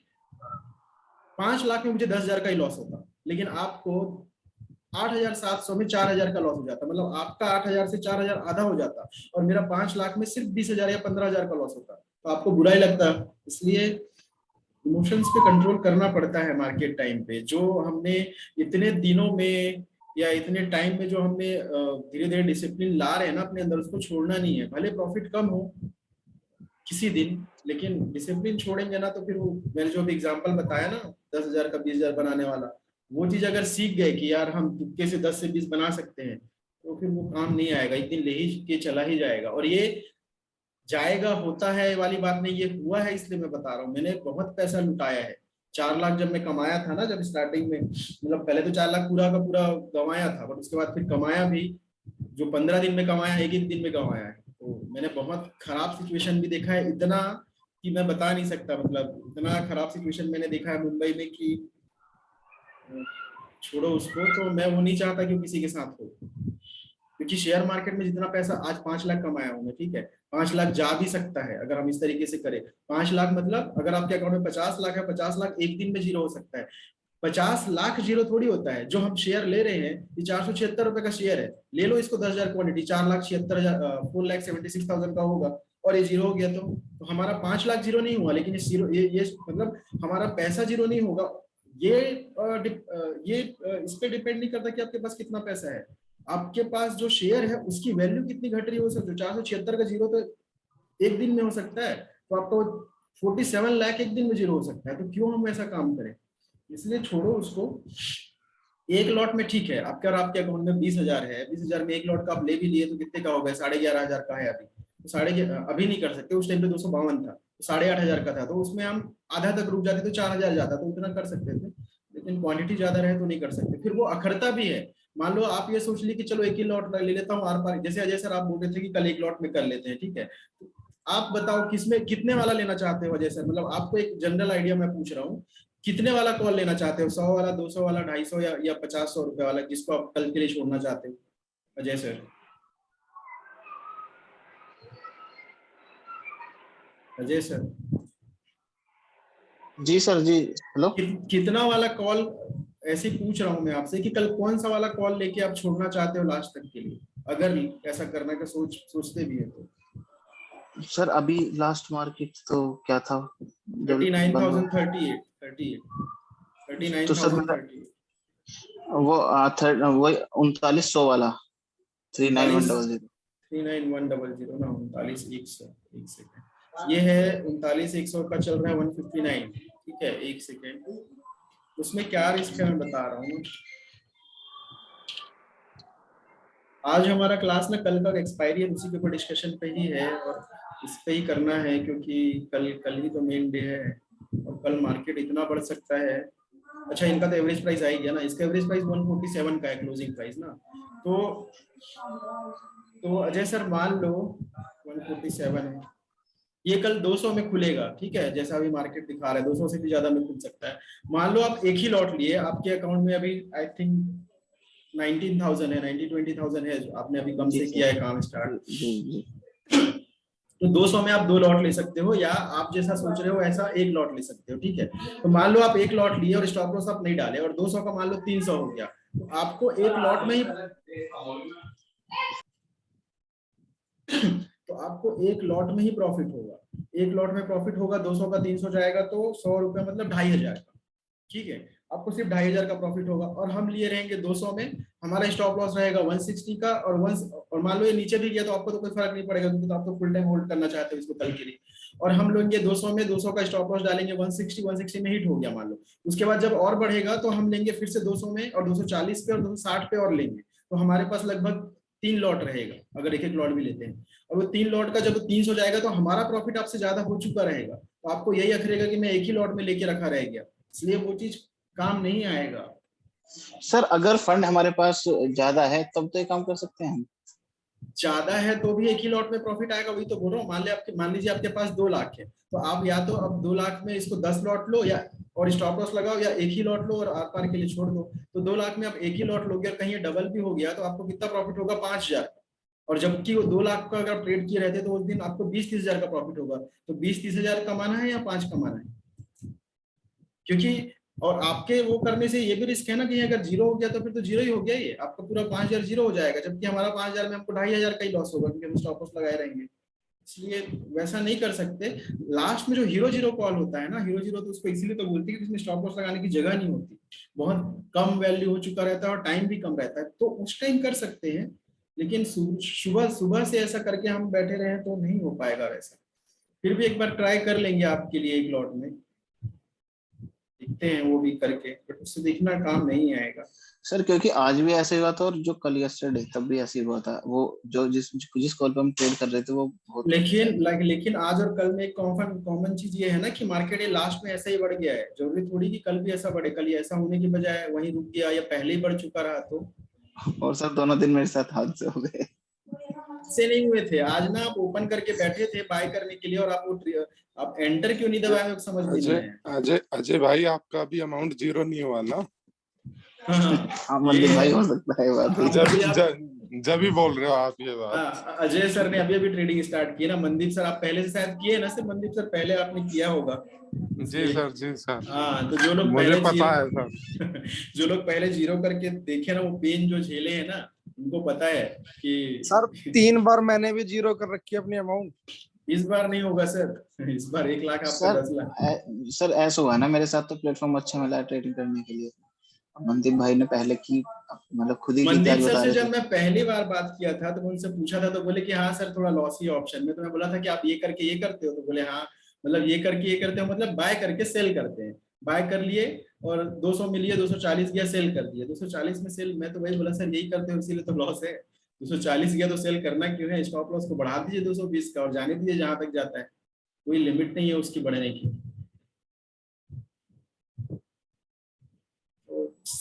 5 लाख में मुझे 10,000 का ही लॉस होता, लेकिन आपको 8,700 में 4,000 का लॉस हो जाता, मतलब आपका 8,000 से 4,000 आधा हो जाता, और मेरा 5 लाख में सिर्फ 20,000 या 15,000 का लॉस होता, तो आपको बुरा ही लगता। इसलिए इमोशंस पे कंट्रोल करना पड़ता है मार्केट टाइम पे, जो हमने इतने दिनों में या इतने टाइम में जो हमने धीरे धीरे डिसिप्लिन ला रहे हैं ना अपने अंदर, उसको छोड़ना नहीं है। भले प्रॉफिट कम हो किसी दिन, लेकिन डिसिप्लिन छोड़ेंगे ना तो फिर वो मैंने जो भी एग्जांपल बताया ना 10,000 का 20,000 बनाने वाला, वो चीज अगर सीख गए कि यार हम तुक्के से 10 से 20 बना सकते हैं, तो फिर वो काम नहीं आएगा, एक दिन ले ही के चला ही जाएगा। और ये जाएगा होता है वाली बात नहीं, ये हुआ है, इसलिए मैं बता रहा हूँ। मैंने बहुत पैसा लुटाया है। 4 लाख जब मैं कमाया था ना, जब स्टार्टिंग में, मतलब पहले तो 4 लाख पूरा का पूरा गंवाया था, बट उसके बाद फिर कमाया भी, जो 15 दिन में कमाया एक एक दिन में कमाया है। तो मैंने बहुत खराब सिचुएशन भी देखा है, इतना कि मैं बता नहीं सकता, मतलब इतना खराब सिचुएशन मैंने देखा है मुंबई में कि छोड़ो उसको। तो मैं वो नहीं चाहता कि किसी के साथ हो, क्योंकि शेयर मार्केट में जितना पैसा आज 5 लाख कमाया हूं मैं, ठीक है, 5 लाख जा भी सकता है अगर हम इस तरीके से करें। 5 लाख मतलब अगर आपके अकाउंट में 50 लाख है, 50 लाख एक दिन में जीरो हो सकता है। 50 लाख जीरो थोड़ी होता है। जो हम शेयर ले रहे हैं ये 476 रुपए का शेयर है, ले लो इसको 10,000 क्वांटिटी, 4,76,000 4,76,000 का होगा, और ये जीरो हो गया तो हमारा 5 लाख जीरो नहीं हुआ, लेकिन ये जीरो ये मतलब हमारा पैसा जीरो नहीं होगा। ये इस पे डिपेंड नहीं करता कि आपके पास कितना पैसा है, आपके पास जो शेयर है उसकी वैल्यू कितनी घट रही हो सकती है। 476 का जीरो तो एक दिन में हो सकता है, तो आपको 47 लाख एक दिन में जीरो हो सकता है। तो क्यों हम ऐसा काम करें, इसलिए छोड़ो उसको। एक लॉट में ठीक है, आपके और आपके अकाउंट में 20,000 है, 20,000 में एक लॉट का आप ले भी लिए तो कितने का हो गया, 11,500 का है अभी। तो अभी नहीं कर सकते, उस टाइम पे 252 था, तो 8,500 का था, तो उसमें हम आधा तक रुक जाते तो 4,000 जाता, तो उतना कर सकते थे। लेकिन क्वांटिटी ज्यादा रहे तो नहीं कर सकते, फिर वो अखरता भी है। मान लो आप ये सोच ली कि चलो एक ही लॉट ले लेता हूँ आर पार, जैसे अजय सर आप बोल रहे थे कि कल एक लॉट में कर लेते हैं, ठीक है। तो आप बताओ किसमें कितने वाला लेना चाहते हो अजय सर, मतलब आपको एक जनरल आइडिया मैं पूछ रहा हूँ, कितने वाला कॉल लेना चाहते हो, 100 वाला, 200 वाला, 250 या 50 रुपए वाला, जिसको आप कल के लिए छोड़ना चाहते हो अजय सर? अजय सर जी सर जी, हेलो। कितना वाला कॉल, ऐसे ही पूछ रहा हूँ मैं आपसे कि कल कौन सा वाला कॉल लेके आप छोड़ना चाहते हो लास्ट तक के लिए, अगर ऐसा करने का सोचते भी है तो। सर अभी लास्ट मार्केट तो क्या था, जब बंद 39,038 तो सर मेरा 39,038 वो 3900 वाला 39100। 39100 ना, 39,100, एक सेकंड, ये है 39,100 का चल रहा है 159, ठीक है, एक सेकंड। उसमें क्या रिस्क है मैं बता रहा हूँ। आज हमारा क्लास में कल का एक्सपायरी है, उसी के ऊपर डिस्कशन पे ही है, और इस पे ही करना है, क्योंकि कल ही तो मेन डे है, और कल मार्केट इतना बढ़ सकता है। अच्छा, इनका तो एवरेज प्राइस आ ही गया ना, इसका एवरेज प्राइस 147 का है क्लोजिंग प्राइस ना, तो अजय सर मान लो 147 है, ये कल 200 में खुलेगा, ठीक है, जैसा अभी मार्केट दिखा रहा है 200 से भी ज्यादा में खुल सकता है। मान लो आप एक ही लॉट लिए, आपके अकाउंट में अभी आई थिंक 19,000 है, 20,000 है, जो आपने अभी कम से किया है काम स्टार्ट। तो 200 में आप 2 लॉट ले सकते हो, या आप जैसा सोच रहे हो ऐसा एक लॉट ले सकते हो, ठीक है। तो मान लो आप एक लॉट लिए और स्टॉप लॉस आप नहीं डाले, और 200 का मान लो 300 हो गया, तो आपको एक लॉट में ही तो आपको एक लॉट में ही प्रॉफिट होगा। एक लॉट में प्रॉफिट होगा 200 का 300 जाएगा, तो 100 रुपए मतलब 2,500 का, ठीक है, आपको सिर्फ 2500 का प्रॉफिट होगा, और हम लिए रहेंगे 200 में, हमारा स्टॉप लॉस रहेगा 160 का, और मान लो ये नीचे भी गया तो आपको तो कोई फर्क नहीं पड़ेगा, क्योंकि तो आप तो फुल टाइम होल्ड करना चाहते हो इसको कल के लिए। और हम लेंगे 200 में, 200 का स्टॉप लॉस डालेंगे, 160 में हिट हो गया मान लो, उसके बाद जब और बढ़ेगा तो हम लेंगे फिर से 200 में, और 240 पे और 260 पे और लेंगे, तो हमारे पास लगभग 3 लॉट रहेगा अगर एक एक लॉट भी लेते हैं। और वो 3 लॉट का जब 300 जाएगा तो हमारा प्रॉफिट आपसे ज्यादा हो चुका रहेगा, तो आपको यही अखरेगा कि मैं एक ही लॉट में लेके रखा रह गया, इसलिए वो चीज काम नहीं आएगा। सर अगर फंड हमारे पास ज्यादा है तब तो ये काम कर सकते हैं हम। ज्यादा है तो भी एक ही लॉट में प्रॉफिट आएगा, वही तो बोल रहा हूँ। मान लीजिए आपके पास 2 लाख है, तो आप या तो अब 2 लाख में इसको 10 लॉट लो, या और स्टॉप लॉस लगाओ, या एक ही लॉट लो और आर पार के लिए छोड़ दो। तो 2 लाख में आप एक ही लॉट लोगे, और कहीं डबल भी हो गया तो आपको कितना प्रॉफिट होगा, 5000। और जबकि वो 2 लाख का अगर ट्रेड किए रहते तो उस दिन आपको 20-30 हजार का प्रॉफिट होगा। तो 20-30 हजार कमाना है या 5 कमाना है, क्योंकि और आपके वो करने से ये भी रिस्क है ना कि अगर जीरो हो गया तो फिर तो जीरो ही हो गया, ये आपका पूरा 5000 जीरो हो जाएगा, जबकि हमारा 5000 में हमको 2500 का ही लॉस होगा, क्योंकि हम स्टॉप लॉस लगाए रहेंगे। इसलिए वैसा नहीं कर सकते। लास्ट में जो हीरो जीरो कॉल होता है ना, हीरो जीरो तो उसको इसीलिए तो बोलते हैं कि उसमें स्टॉप लॉस लगाने की जगह नहीं होती, बहुत कम वैल्यू हो चुका रहता है और टाइम भी कम रहता है, तो उस टाइम कर सकते हैं। लेकिन सुबह सुबह से ऐसा करके हम बैठे रहे तो नहीं हो पाएगा वैसा। फिर भी एक बार ट्राई कर लेंगे आपके लिए एक लॉट में, दिखते हैं वो भी करके, बट उससे देखना काम नहीं आएगा। सर क्योंकि आज भी ऐसे हुआ था और जो कल यस्टरडे तब भी ऐसे हुआ था, वो जो जिस कॉल पे हम ट्रेड कर रहे थे वो बहुत लेकिन आज और कल में एक कॉमन चीज ये है ना कि मार्केट ये लास्ट में ऐसा ही बढ़ गया है, जरूरी थोड़ी कि कल भी ऐसा बढ़े, कल ये ऐसा होने की बजाय वहीं रुक गया या पहले ही बढ़ चुका रहा तो। और सर दोनों दिन मेरे साथ हादसे हो गए। से नहीं हुए थे, आज ना आप ओपन करके बैठे थे बाय करने के लिए, और आप एंटर क्यों नहीं दबाए वो समझ में नहीं अजय आया। अजय अजय भाई, आपका भी अमाउंट जीरो नहीं हुआ ना? हाँ मंदिर भाई हो सकता है बात हाँ, जब भी बोल रहे हो आप ये बात। अजय सर ने अभी अभी ट्रेडिंग स्टार्ट की ना, मनदीप सर आप पहले से शायद किए ना, सर मनदीप सर पहले आपने किया होगा। जी सर। हाँ, तो जो लोग मुझे पहले पता है सर। जो लोग पहले जीरो करके देखे ना, वो पेन जो झेले हैं ना, उनको पता है कि सर 3 बार मैंने भी जीरो कर रखी है अपनी अमाउंट। इस बार नहीं होगा सर, इस बार 1 लाख आपका 10 लाख। सर ऐसा हुआ ना मेरे साथ, तो प्लेटफॉर्म अच्छा मिला है ट्रेडिंग करने के लिए। मनदीप भाई ने पहले की, मतलब खुद ही की, मनदीप आज सर बता से रहे जब थे। मैं पहली बार बात किया था तो मैं उनसे पूछा था, तो बोले कि हाँ सर थोड़ा लॉस ही ऑप्शन में। तो मैं बोला था कि आप ये करके ये करते हो, तो बोले हाँ, मतलब ये करके ये करते हो, मतलब बाय करके सेल करते हैं। बाय कर लिए और 200 मिलिए, 240 गया सेल कर दिया, 240 में सेल। मैं तो वही बोला सर यही करते हो इसीलिए तो लॉस है, 240 गया तो सेल करना क्यों है, स्टॉप लॉस को बढ़ा दीजिए 220 का और जाने दीजिए जहां तक जाता है, कोई लिमिट नहीं है उसकी बढ़ने की।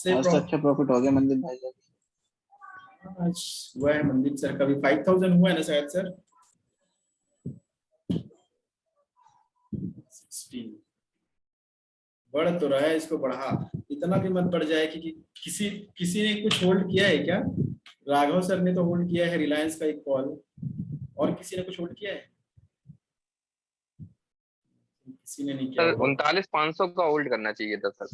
आज तो अच्छा प्रॉफिट हो गया मंदिर भाई का। आज हुआ है मनदीप सर का भी 5000 हुआ है ना शायद सर, 16 बढ़ तो रहा है, इसको बढ़ा, इतना भी मत बढ़ जाए कि किसी ने कुछ होल्ड किया है क्या? राघव सर ने तो होल्ड किया है रिलायंस का एक कॉल, और किसी ने कुछ होल्ड किया है? किसी ने नहीं किया सर होगा। 39,500 का होल्ड करना चाहिए था सर।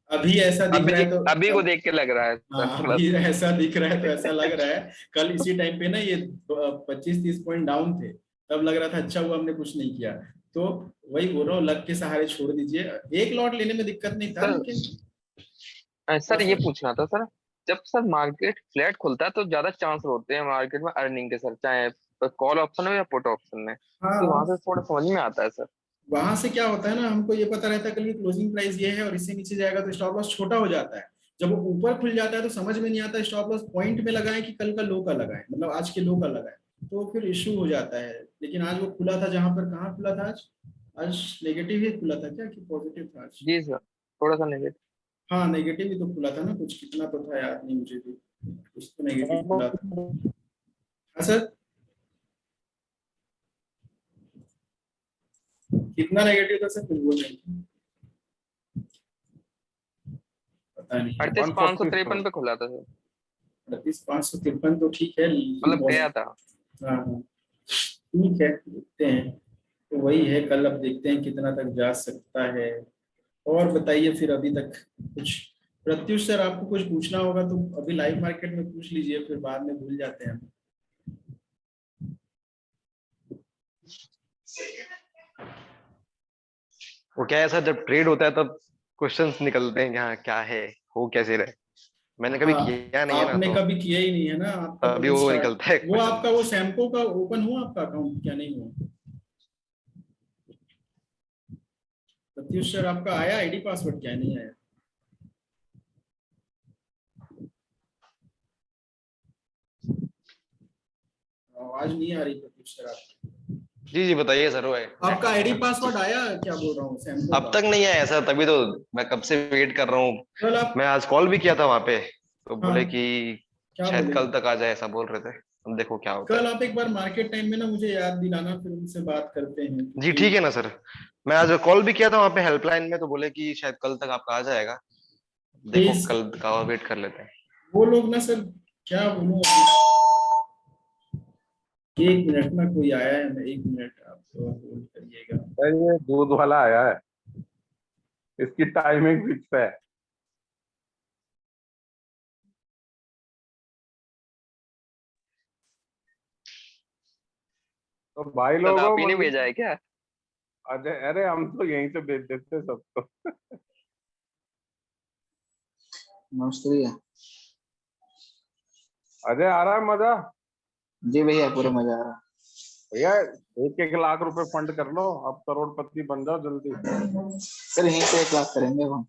अभी ऐसा दिख रहा है तो अभी को देख के लग रहा है हाँ, सर। अभी ऐसा दिख रहा है तो ऐसा लग रहा है, कल इसी टाइम पे ना ये 25-30 पॉइंट डाउन थे, तब लग रहा था अच्छा हुआ हमने कुछ नहीं किया। तो वही बोल रहा हूँ, लक के सहारे छोड़ दीजिए, एक लॉट लेने में दिक्कत नहीं था, लेकिन सर ये पूछना था सर, जब सर मार्केट फ्लैट खुलता है तो ज्यादा चांस होते हैं मार्केट में अर्निंग के सर, चाहे कॉल ऑप्शन हो या पुट ऑप्शन में, तो वहां हाँ, से थोड़ा समझ में आता है सर। वहां से क्या होता है ना, हमको ये पता रहता है कल की क्लोजिंग प्राइस ये है और इससे नीचे जाएगा तो स्टॉप लॉस छोटा हो जाता है। जब वो ऊपर खुल जाता है तो समझ में नहीं आता स्टॉप लॉस पॉइंट में लगाएं कि कल का लो का लगाएं, मतलब आज के लो का लगाएं, तो फिर इश्यू हो जाता है। लेकिन आज वो खुला था जहां पर, कहाँ खुला था आज नेगेटिव ही खुला था क्या कि पॉजिटिव था आज? जी सर, थोड़ा सा नेगेटिव। हाँ, नेगेटिव ही तो खुला था ना, कुछ कितना तो था याद नहीं मुझे भी, कुछ तो नेगेटिव खुला था। हाँ सर, कितना नेगेटिव था सर, कुछ बोल रहे थे? पता नहीं। 38,553 पे खुला था सर, 38,553 तो ठीक है, मतलब गया था। हाँ ठीक है, देखते हैं। तो वही है, कल अब देखते हैं कितना तक जा सकता है। और बताइए फिर, अभी तक कुछ प्रत्युष सर आपको कुछ पूछना होगा तो अभी लाइव मार्केट में पूछ लीजिए, फिर बाद में भूल जाते हैं हम। वो क्या है सर, जब ट्रेड होता है तब क्वेश्चंस निकलते हैं कि हाँ क्या है, हो कैसे रहे। मैंने कभी हाँ, किया नहीं है ना, आपने तो कभी किया ही नहीं है ना, आपका तभी तो वो स्टार्ट। निकलता है वो क्वेश्चन। आपका वो सैम्को का ओपन हुआ आपका अकाउंट क्या नहीं हुआ? प्रत्युष सर आपका आया आईडी पासवर्ड क्या नहीं आया? आवाज नहीं आ रही प्रत्युष सर आपकी। जी जी बताइए सर। वो है आपका आईडी पासवर्ड आया क्या बोल रहा हूँ सैम्को अब का? तक नहीं आया सर, तभी तो मैं कब से वेट कर रहा हूँ। कल आप, मैं आज कॉल भी किया था वहां पे, तो बोले हाँ कि क्या शायद बोले? कल तक आ जाए, ऐसा बोल रहे थे। अब देखो क्या होता कल है। आप एक बार मार्केट टाइम में ना मुझे याद दिलाना, फिर उनसे बात करते हैं जी क्योंकि ठीक है ना सर। मैं आज कॉल भी किया था वहां पे हेल्पलाइन में, तो बोले कि शायद कल तक आपका आ जाएगा। देखो इस कल का और वेट कर लेते हैं। वो लोग ना सर, क्या बोलूं, एक मिनट ना कोई आया है, मैं एक मिनट आप होल्ड करिएगा। ये दूध वाला आया है, इसकी टाइमिंग फिक्स है। तो भाई तो लोगों आप ही ने मतलब, भेजा है क्या? अरे अरे हम तो यहीं से भेज देते हैं सबको। नमस्ते भैया। अजय आ रहा है मजा? जी भैया पूरा मजा आ रहा भैया 1-1 लाख रुपए फंड कर लो, अब करोड़पति बन जाओ जल्दी। है। सर यहीं पे 1 लाख करेंगे अब हम।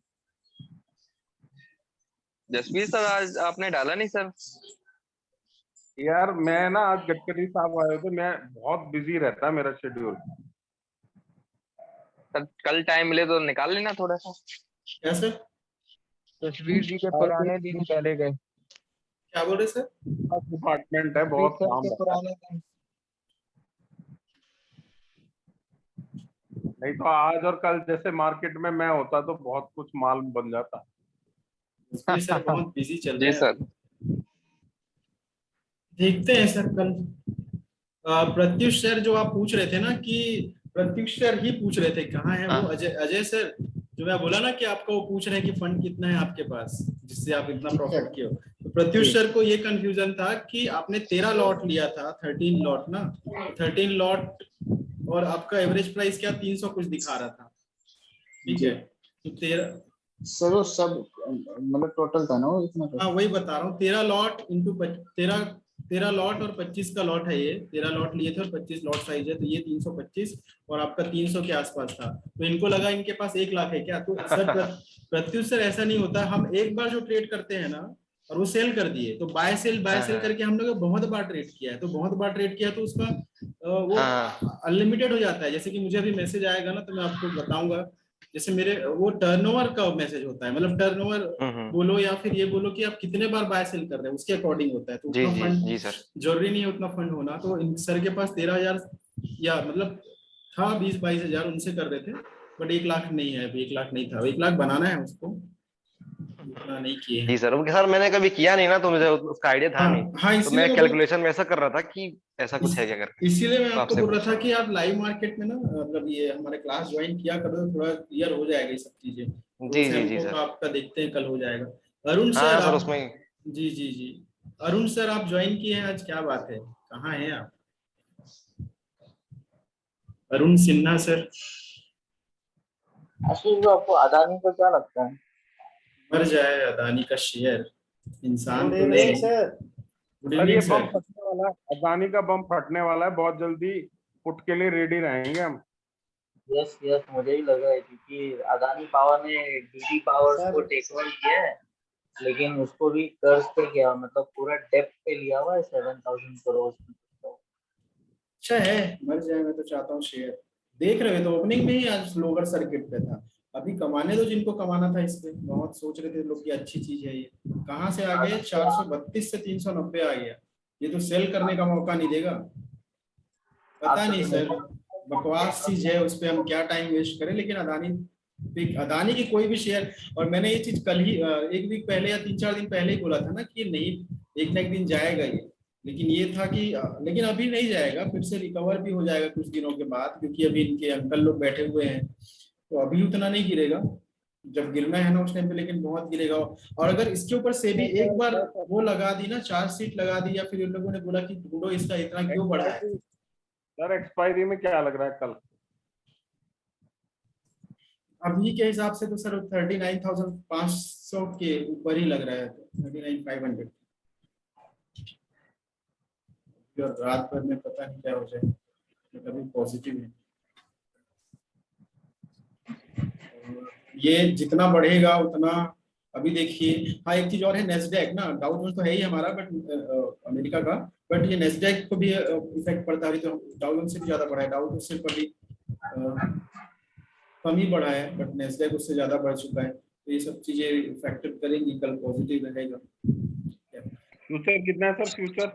जसवीर सर आज आपने डाला नहीं सर। यार मैं ना, आज गडकरी साहब आए थे, मैं बहुत बिजी रहता है मेरा शेड्यूल। सर कल टाइम मिले तो निकाल लेना थोड़ा सा। क्या सर? तस्वीर जी के पुराने दिन चले गए। क्या बोल रहे सर? डिपार्टमेंट है, तस्वीर बहुत सर काम के रहता पुराने दिन। है। नहीं तो आज और कल जैसे मार्केट में मैं होता तो बहुत कुछ माल बन जाता। जसवीर सर बहुत बिजी चल जी रहे हैं सर। अभी। देखते हैं सर कल। प्रत्युष सर जो आप पूछ रहे थे ना, कि प्रत्युष सर ही पूछ रहे थे कहाँ है वो, हाँ अजय अजय सर जो मैं बोला ना कि आपको वो पूछ रहे हैं कि फंड कितना है आपके पास जिससे आप इतना जी प्रॉफिट सर। किए हो। तो प्रत्युष जी। सर को ये कंफ्यूजन था कि आपने 13 लॉट लिया था, 13 लॉट ना, 13 लॉट, और आपका एवरेज प्राइस क्या 300 कुछ दिखा रहा था, ठीक जी है? तो 13, सर वो सब मतलब टोटल था ना वो इतना तो। हाँ वही बता रहा हूँ, 13 लॉट इंटू 13 लॉट और 25 का लॉट है ये, 13 लॉट लिए थे और 25 लॉट साइज है, तो ये 325 और आपका 300 के आसपास था। तो इनको लगा इनके पास 1 लाख है क्या, तो सर प्रत्युष सर ऐसा नहीं होता, हम एक बार जो ट्रेड करते हैं ना और वो सेल कर दिए, तो बाय हाँ सेल हाँ करके हम लोग बहुत बार ट्रेड किया है, तो बहुत बार ट्रेड किया तो उसका वो हाँ अनलिमिटेड हो जाता है। जैसे कि मुझे अभी मैसेज आएगा ना तो मैं आपको बताऊंगा, जैसे मेरे वो टर्नओवर का मैसेज होता है, मतलब टर्नओवर हम्म। बोलो या फिर ये बोलो कि आप कितने बार बाय सेल कर रहे हैं उसके अकॉर्डिंग होता है, तो जी उतना जी फंड जी सर। जरूरी नहीं है उतना फंड होना। तो इन सर के पास 13,000 या मतलब था 20-22 हजार उनसे कर रहे थे, बट 1 लाख नहीं है अभी, 1 लाख नहीं था, 1 लाख बनाना है उसको, उतना नहीं किए जी हैं। सर, सर मैंने कभी किया नहीं ना, तो मुझे उसका आइडिया था हाँ नहीं। हाँ, तो इसीलिए मैं मैं बोल कैलकुलेशन में ऐसा कर रहा था कि ऐसा कुछ है क्या करके, इसीलिए मैं तो आपको आपसे बोल रहा था पूछा। कि आप लाइव मार्केट में ना, मतलब ये हमारे क्लास ज्वाइन किया करो तो थोड़ा क्लियर हो जाएगा ये सब चीजें। तो जी जी जी सैम्पल का सर। आपका देखते हैं कल हो जाएगा। अरुण सर हाँ सर आप, उसमें। जी जी जी, अरुण सर आप ज्वाइन किए हैं आज, क्या बात है, कहाँ हैं आप? अरुण सिन्हा सर। आशीष भाई आपको अदानी को क्या लगता है? मर जाए अदानी का शेयर, इंसान गुड तो इवनिंग नहीं। सर। गुड सर इवनिंग ये बम सर। फटने वाला है, अदानी का बम फटने वाला है बहुत जल्दी। पुट के लिए रेडी रहेंगे हम। यस यस, मुझे ही लगा है क्योंकि अदानी पावर ने डीडी पावर्स को सर टेक ओवर किया है, लेकिन उसको भी कर्ज पे किया, मतलब पूरा डेप्थ पे लिया हुआ है 7,000 करोड़। अच्छा है, मर जाए, मैं तो चाहता हूँ शेयर। देख रहे हो तो ओपनिंग में ही आज लोअर सर्किट पे था, अभी कमाने दो जिनको कमाना था, इस पे बहुत सोच रहे थे लोग कि अच्छी चीज है ये, कहाँ से आ गए 432 से 390 आ गया, ये तो सेल करने का मौका नहीं देगा। पता नहीं सर, बकवास चीज है, उस पर हम क्या टाइम वेस्ट करें, लेकिन अदानी की कोई भी शेयर, और मैंने ये चीज कल ही 1 वीक पहले या 3-4 दिन पहले ही बोला था ना कि नहीं, एक ना एक दिन जाएगा ये, लेकिन ये था कि लेकिन अभी नहीं जाएगा, फिर से रिकवर भी हो जाएगा कुछ दिनों के बाद, क्योंकि अभी इनके अंकल लोग बैठे हुए हैं, तो अभी उतना नहीं गिरेगा, जब गिरना है ना उस टाइम पे, लेकिन बहुत गिरेगा। और अगर इसके ऊपर से भी एक बार वो लगा दी ना, चार्जशीट लगा दी, या फिर उन लोगों ने बोला कि ढूंढो इसका इतना क्यों बढ़ा है। सर एक्सपायरी में क्या लग रहा है कल? अभी के हिसाब से तो सर 39,500 के ऊपर ही लग रहा है, 39,500। और रात भर में पता नहीं क्या हो जाए, कभी पॉजिटिव है। ये जितना बढ़ेगा उतना, अभी देखिए, हाँ एक चीज और है, नेस्डैक ना, डाउ जोन्स तो है ही हमारा बट अमेरिका का, बट ये नेस्डैक को भी इफेक्ट पड़ता है। तो डाउ जोन्स से भी ज्यादा बढ़ा है, डाउ जोन्स से कभी कम ही बढ़ा है, बट नेस्डैक उससे ज्यादा बढ़ चुका है। तो ये सब चीजें फैक्टर करेंगी, कल पॉजिटिव रहेगा। फ्यूचर कितना है सर?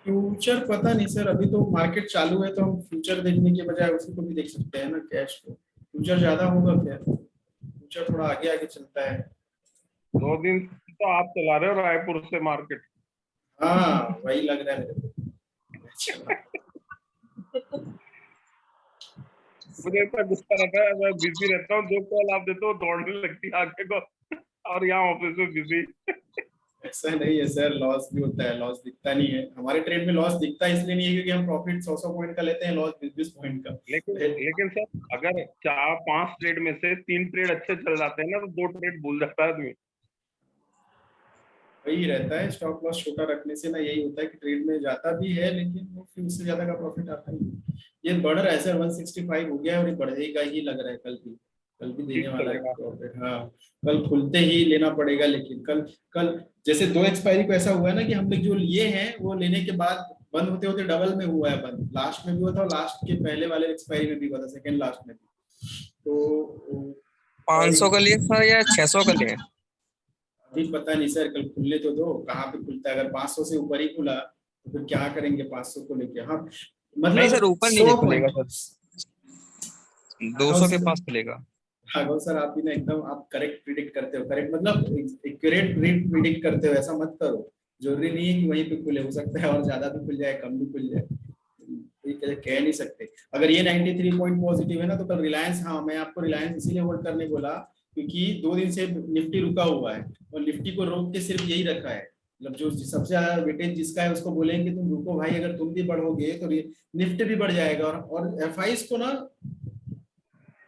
फ्यूचर पता नहीं सर, अभी तो मार्केट चालू है तो हम फ्यूचर देखने के बजाय उसी को भी देख सकते हैं ना, कैश को। फ्यूचर ज्यादा होगा क्या? फ्यूचर थोड़ा आगे आगे चलता है। 2 दिन तो आप चला रहे हो रायपुर से मार्केट। हाँ वही लग रहा है मेरे को। मुझे इतना गुस्सा रहता है, मैं बिजी रहता हूँ, जो कॉल आप देते हो दौड़ने लगती है आगे को, और यहाँ ऑफिस में बिजी। ऐसा नहीं है सर, लॉस भी होता है, लॉस दिखता नहीं है। हमारे ट्रेड में लॉस दिखता है इसलिए नहीं है क्योंकि हम प्रॉफिट 100 पॉइंट का लेते हैं, लॉस 20 पॉइंट का। लेकिन सर अगर 4-5 ट्रेड में से 3 ट्रेड अच्छे चल जाते हैं ना, तो 2 ट्रेड भूल जाता है आदमी। वही रहता है, स्टॉप लॉस छोटा रखने से ना यही होता है कि ट्रेड में जाता भी है लेकिन वो फिर उससे ज्यादा का प्रॉफिट आता है। ये बढ़ रहा है सर, 165 हो गया है और ये बढ़ेगा ही लग रहा है, कल भी देने वाला है प्रॉफिट। हाँ कल खुलते ही लेना पड़ेगा, लेकिन कल जैसे 2 एक्सपायरी को ऐसा हुआ है ना कि हम लोग जो लिए हैं वो लेने के बाद बंद होते होते डबल में हुआ है बंद। लास्ट में भी हुआ था, लास्ट के पहले वाले एक्सपायरी में भी हुआ था, सेकंड लास्ट में भी। तो 500 का लिए सर या 600 का लिए? अभी पता नहीं सर, कल खुलने तो दो, कहाँ पे खुलता है। अगर 500 से ऊपर ही खुला तो फिर क्या करेंगे 500 को लेके। हाँ मतलब नहीं सर, ऊपर नहीं खुलेगा सर, 200 के पास खुलेगा। हाँ सर, आप भी ना एकदम आप करेक्ट प्रिडिक्ट करते हो, करेक्ट मतलब एक्यूरेट रेट प्रिडिक्ट करते हो। ऐसा मत करो, जरूरी नहीं है कि वहीं पे खुले, हो सकता है और ज्यादा भी खुल जाए, कम भी खुल जाए, कह नहीं सकते। अगर ये 93 पॉइंट पॉजिटिव है ना तो कल रिलायंस, हाँ मैं आपको रिलायंस इसीलिए होल्ड करने बोला क्योंकि 2 दिन से निफ्टी रुका हुआ है और निफ्टी को रोक के सिर्फ यही रखा है। मतलब जो सबसे ज्यादा वेटेज जिसका है उसको बोलेंगे तुम रुको भाई, अगर तुम भी बढ़ोगे तो निफ्टी भी बढ़ जाएगा। और एफआईज को ना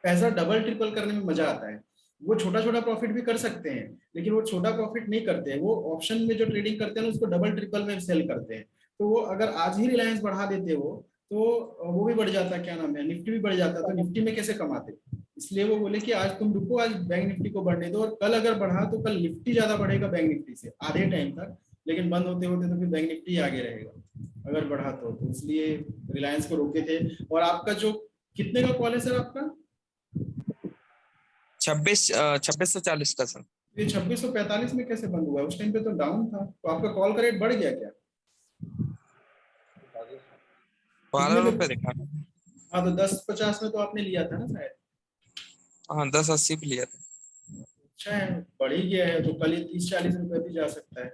पैसा डबल ट्रिपल करने में मजा आता है। वो छोटा छोटा प्रॉफिट भी कर सकते हैं लेकिन वो छोटा प्रॉफिट नहीं करते हैं, वो ऑप्शन में जो ट्रेडिंग करते हैं ना उसको डबल ट्रिपल में सेल करते हैं। तो वो अगर आज ही रिलायंस बढ़ा देते हो तो वो भी बढ़ जाता, क्या नाम है, निफ्टी भी बढ़ जाता। तो निफ्टी में कैसे कमाते? इसलिए वो बोले कि आज तुम रुको, आज बैंक निफ्टी को बढ़ने दो, और कल अगर बढ़ा तो कल निफ्टी ज्यादा बढ़ेगा बैंक निफ्टी से आधे टाइम तक, लेकिन बंद होते होते तो फिर बैंक निफ्टी आगे रहेगा अगर बढ़ा तो इसलिए रिलायंस को रोके थे। और आपका जो कितने का कॉल है सर आपका? 2640 का सर। ये 2645 में कैसे बंद हुआ? उस टाइम पे तो डाउन था, तो आपका कॉल का रेट बढ़ गया क्या? 12 रुपए दिखा। हाँ तो 1050 में तो आपने लिया था ना शायद? हाँ 1080 पे लिया था। अच्छा है, बढ़ ही गया है, तो कल ये 30-40 रुपए भी जा सकता है,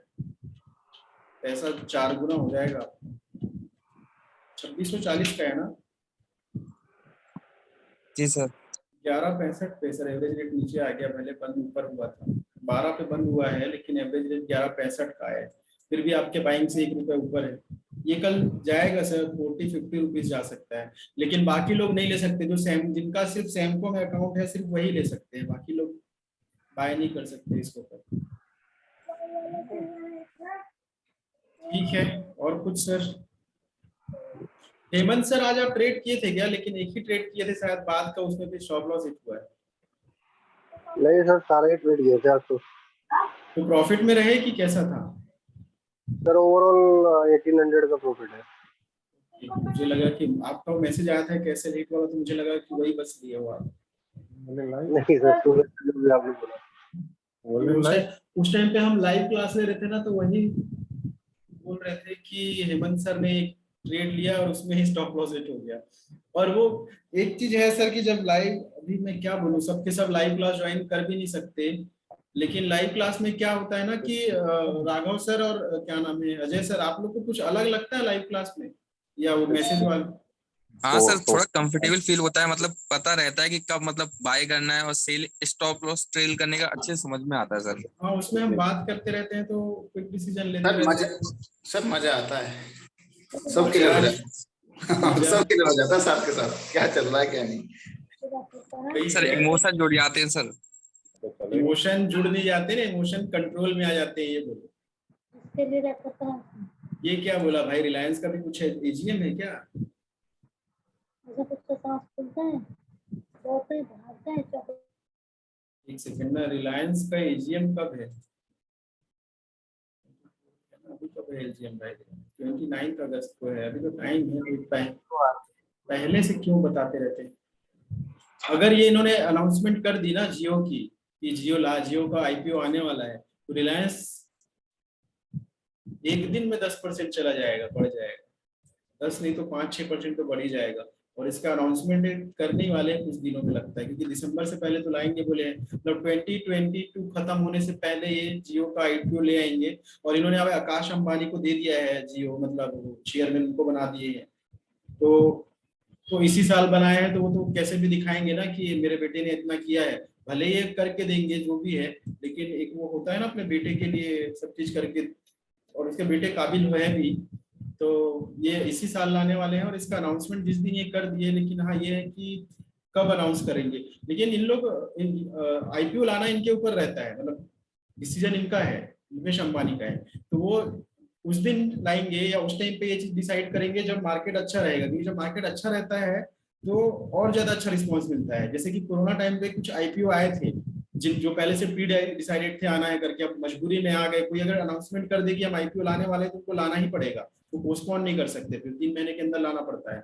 पैसा 4 गुना हो जाएगा। 2640 का है ना? जी सर। 11.65 पे सर एवरेज रेट नीचे आ गया, पहले बंद ऊपर हुआ था, 12 पे बंद हुआ है लेकिन एवरेज रेट 11.65 का है। फिर भी आपके बाइंग से 1 रुपए ऊपर है। ये कल जाएगा सर 40-50 रुपीज जा सकता है, लेकिन बाकी लोग नहीं ले सकते। जो जिनका सिर्फ सैमको में अकाउंट है सिर्फ वही ले सकते हैं, बाकी लोग बाय नहीं कर सकते इसको पर। ठीक है, और कुछ सर? हेमंत सर आज आप ट्रेड किए थे क्या? लेकिन एक ही ट्रेड किए थे शायद बाद का, उसमें भी स्टॉप लॉस हिट हुआ है। नहीं सर, सारे ट्रेड किए थे आज तो प्रॉफिट में रहे कि कैसा था सर? ओवरऑल 1800 का प्रॉफिट है। मुझे लगा कि आपका मैसेज आया था कैसे रेट वाला, तो मुझे लगा कि वही बस लिए हो आप। नहीं सर, सुबह आपने बोला उस टाइम पे हम लाइव क्लास ले रहे थे ना, तो वही बोल रहे थे कि हेमंत सर ने एक ट्रेड लिया और उसमें ही स्टॉप लॉस हिट हो गया। और वो एक चीज है सर कि जब लाइव, अभी मैं क्या बोलूं, सबके सब लाइव क्लास ज्वाइन कर भी नहीं सकते, लेकिन लाइव क्लास में क्या होता है ना कि राघव सर और क्या नाम है अजय सर, आप लोग को कुछ अलग लगता है लाइव क्लास में या वो मैसेज वाला? हाँ सर, थोड़ा कंफर्टेबल फील होता है, मतलब पता रहता है कि कब मतलब बाय करना है और सेल स्टॉप लॉस ट्रेल करने का अच्छे समझ में आता है सर। हाँ उसमें हम बात करते रहते हैं तो क्विक डिसीजन लेते रहते हैं। सर मजा आता है, सब क्लियर हो जाता है, सब क्लियर हो जाता है साथ के साथ क्या चल रहा है क्या नहीं। सर इमोशन जुड़ जाते हैं सर। इमोशन जुड़ नहीं जाते ना, इमोशन कंट्रोल में आ जाते हैं, ये बोलो। इसके लिए रखता है। ये क्या बोला भाई, रिलायंस का भी कुछ है, एजीएम है क्या? ऐसा कुछ तो सांस फूलता है, बहुत ही भागता है चौक। एक सेकंड ना, रिलायंस का एजीएम कब है? अभी कब है एजीएम भाई? 29 अगस्त को है, अभी तो टाइम है। पहले से क्यों बताते रहते हैं? अगर ये इन्होंने अनाउंसमेंट कर दी ना जियो की कि जियो का आईपीओ आने वाला है, तो रिलायंस एक दिन में 10% चला जाएगा, बढ़ जाएगा। 10 नहीं तो 5-6% तो बढ़ ही जाएगा। और इसका अनाउंसमेंट करने ही वाले हैं कुछ दिनों में, लगता है, क्योंकि दिसंबर से पहले तो लाएंगे बोले हैं। मतलब 2022 खत्म होने से पहले ये जियो का आईपीओ ले आएंगे। और इन्होंने अब आकाश अंबानी को दे दिया है जियो, मतलब चेयरमैन उनको बना दिए हैं। तो इसी साल बनाए हैं, तो वो तो कैसे भी दिखाएंगे ना कि मेरे बेटे ने इतना किया है। भले ये करके देंगे जो भी है, लेकिन एक वो होता है ना अपने बेटे के लिए सब चीज करके, और उसके बेटे काबिल है भी। तो ये इसी साल लाने वाले हैं, और इसका अनाउंसमेंट जिस दिन ये कर दिए, लेकिन हाँ ये है कि कब अनाउंस करेंगे। लेकिन इन लोग आईपीओ लाना इनके ऊपर रहता है, मतलब डिसीजन इनका है, मुकेश अंबानी का है। तो वो उस दिन लाएंगे या उस टाइम पे ये चीज डिसाइड करेंगे जब मार्केट अच्छा रहेगा, क्योंकि जब मार्केट अच्छा रहता है तो और ज्यादा अच्छा रिस्पॉन्स मिलता है। जैसे कि कोरोना टाइम पे कुछ आईपीओ आए थे जो पहले से प्री डिसाइडेड थे आना है करके, अब मजबूरी में आ गए। कोई अगर अनाउंसमेंट कर दे कि हम आईपीओ लाने वाले हैं तो उनको लाना ही पड़ेगा, वो पोस्टपोन नहीं कर सकते, फिर 3 महीने के अंदर लाना पड़ता है,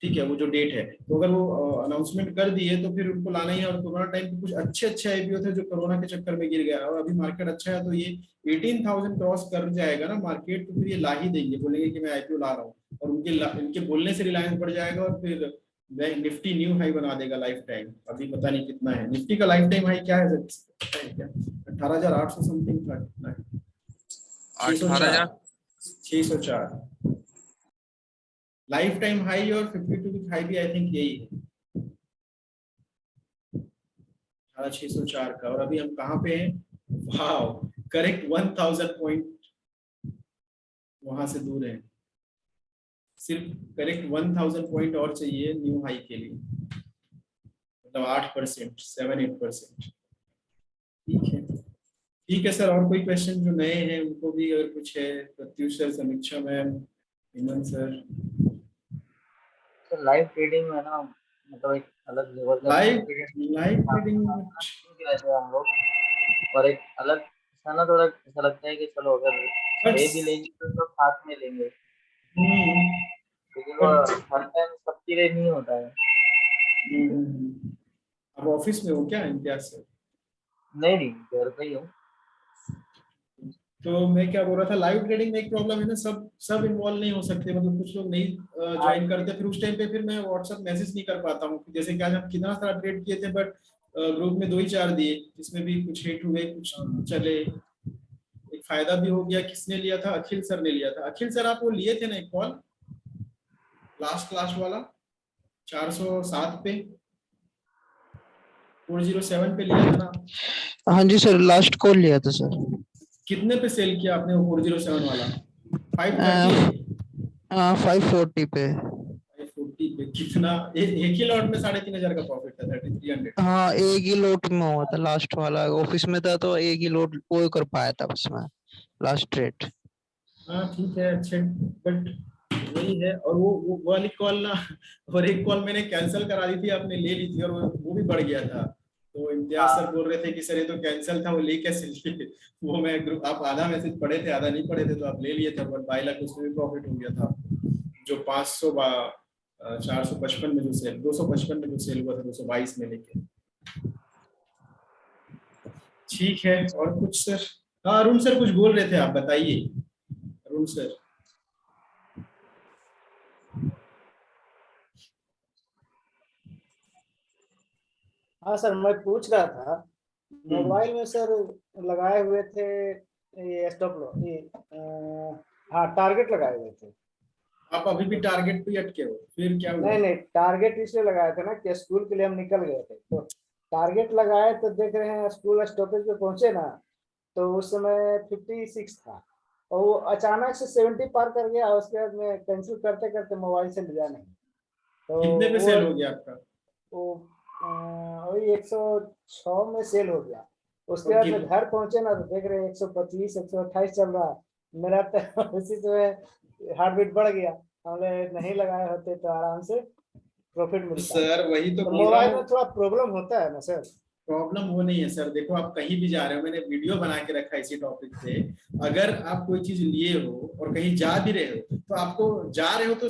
ठीक है, वो जो डेट है। तो अगर वो अनाउंसमेंट कर दिए तो फिर उनको लाना ही है। और कोरोना टाइम पे कुछ अच्छे आईपीओ थे जो कोरोना के चक्कर में गिर गया, और अभी मार्केट अच्छा है तो ये 18,000 क्रॉस कर जाएगा ना मार्केट, तो फिर ये ला ही देंगे, बोलेंगे कि मैं आईपीओ ला रहा हूँ। और इनके बोलने से रिलायंस बढ़ जाएगा, और फिर निफ्टी न्यू हाई बना देगा लाइफ टाइम। अभी पता नहीं कितना है निफ्टी का लाइफ टाइम हाई, क्या है क्या 18,800 समथिंग था, कितना है? 604 लाइफ टाइम हाई, और 52 वीक हाई भी आई थिंक यही है, 604 का। और अभी हम कहाँ पे हैं? वाओ, करेक्ट 1000 पॉइंट वहां से दूर है। सिर्फ करेक्ट 1000 पॉइंट और चाहिए न्यू हाई के लिए, मतलब 8%, 7-8%। ठीक है सर। और कोई क्वेश्चन जो नए हैं उनको भी अगर कुछ है, प्रत्युष सर, समीक्षा ma'am, Hemant sir. Live trading में ना, मतलब एक अलग लेवल का लाइव ट्रेडिंग हम लोग, और एक अलग ना, थोड़ा ऐसा लगता है कि चलो अगर ले भी लेंगे तो साथ में लेंगे, लेकिन वो हर टाइम सबके लिए नहीं होता है। अब ऑफिस में हो क्या इम्तियाज सर? नहीं, घर पे ही हूँ। तो मैं क्या बोल रहा था, लाइव ट्रेडिंग में एक प्रॉब्लम है ना, सब इन्वॉल्व नहीं हो सकते, मतलब कुछ लोग नहीं ज्वाइन करते। फिर उस टाइम पे फिर मैं व्हाट्सएप मैसेज नहीं कर पाता हूँ। जैसे कि आज हम कितना सारा ट्रेड किए थे, बट ग्रुप में 2 ही 4 दिए, जिसमें भी कुछ हिट हुए, कुछ चले। एक फायदा भी हो गया। किसने लिया था? अखिल सर ने लिया था। अखिल सर आप वो लिए थे ना एक कॉल, लास्ट वाला 407 पे, 407 पे लिया था ना? हाँ जी सर, लास्ट कॉल लिया था सर। कितने पे सेल किया आपने वो 407 वाला? 530? 540 पे। 540 पे कितना? एक ही लॉट में 3,500 का प्रॉफिट था, 3,300। हाँ, एक ही लॉट में हुआ था, लास्ट वाला ऑफिस में था तो एक ही लॉट वो कर पाया था बस मैं, लास्ट ट्रेड। हाँ ठीक है, अच्छे, बट वही है। और वो वाली कॉल ना, और एक कॉल मैंने कैंसिल करा दी थी, आपने ले ली थी, और वो भी बढ़ गया था। तो इम्तियाज सर बोल रहे थे कि सर ये तो कैंसिल था, वो ले कैसे लिए? वो मैं ग्रुप, आप आधा मैसेज पढ़े थे आधा नहीं पढ़े थे, तो आप ले लिए थे, और 22 लाख उसमें भी प्रॉफिट हो गया था। जो 455 में जो सेल, 255 में जो सेल हुआ था, 222 में लेके। ठीक है, और कुछ सर? हाँ, अरुण सर कुछ बोल रहे थे, आप बताइए अरुण सर। हाँ सर, मैं पूछ रहा था, मोबाइल में सर लगाए हुए थे ये स्टॉप लॉस, हाँ टारगेट लगाए हुए थे। आप अभी भी टारगेट पे अटके हो? फिर क्या हुआ? नहीं, टारगेट इसलिए लगाया था ना कि स्कूल के लिए हम निकल गए थे, तो टारगेट लगाए तो देख रहे हैं स्कूल स्टॉपेज पे पहुंचे ना, तो उस समय 56 था, और वो अचानक से 70 पार कर गया। उसके बाद में कैंसिल करते करते मोबाइल से लिया नहीं। तो कितने पे सेल हो गया आपका? वो वही 106 में सेल हो गया। उसके बाद में घर पहुंचे ना तो देख रहे 125 128 चल रहा है। मेरा तो उसी समय हार्ट बीट बढ़ गया। हमने नहीं लगाए होते तो आराम से प्रॉफिट मिलता। सर वही तो बोल रहा मोबाइल में हूँ, थोड़ा प्रॉब्लम होता है ना सर। प्रॉब्लम वो नहीं है सर। देखो आप कहीं भी जा रहे हो, मैंने वीडियो बना के रखा है इसी टॉपिक पे। अगर आप कोई चीज लिए हो और कहीं जा भी रहे हो तो आपको जा रहे हो तो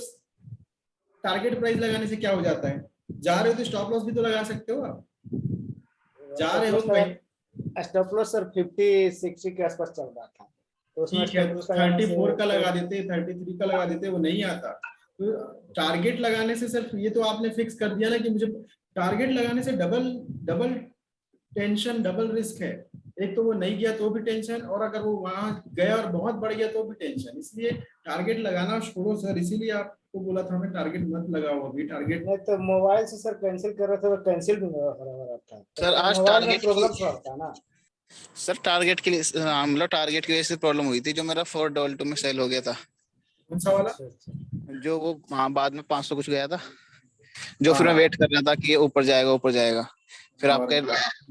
टारगेट प्राइस लगाने से क्या हो जाता है, जा रहे हो तो स्टॉप लॉस भी तो लगा सकते हो आप। जा रहे हो तो स्टॉप लॉस सर 50-60 के आसपास चल रहा था तो उसमें ठीक है 34 का लगा देते, 33 का लगा देते, वो नहीं आता। तो टारगेट लगाने से सिर्फ ये तो आपने फिक्स कर दिया ना कि मुझे टारगेट लगाने से डबल टेंशन, डबल रिस्क है। एक तो वो नहीं गया तो भी टेंशन, और अगर वो वहां गया और बहुत बढ़ गया तो भी टेंशन। इसलिए टारगेट लगाना छोड़ो सर। इसीलिए आपको बोला था हमें टारगेट मत लगाओ अभी। टारगेट नहीं तो मोबाइल से सर कैंसिल कर रहे थे तो कैंसिल भी हो रहा था सर आज मोबाइल में टारगेट प्रॉब्लम थोड़ा होता है ना सर। टारगेट के लिए मतलब टारगेट की वजह से प्रॉब्लम हुई थी, जो मेरा $4 में सेल हो गया था। कौन सा वाला? जो वो बाद में 500 कुछ गया था, जो फिर मैं वेट कर रहा था कि ये ऊपर जाएगा ऊपर जाएगा। फिर आपके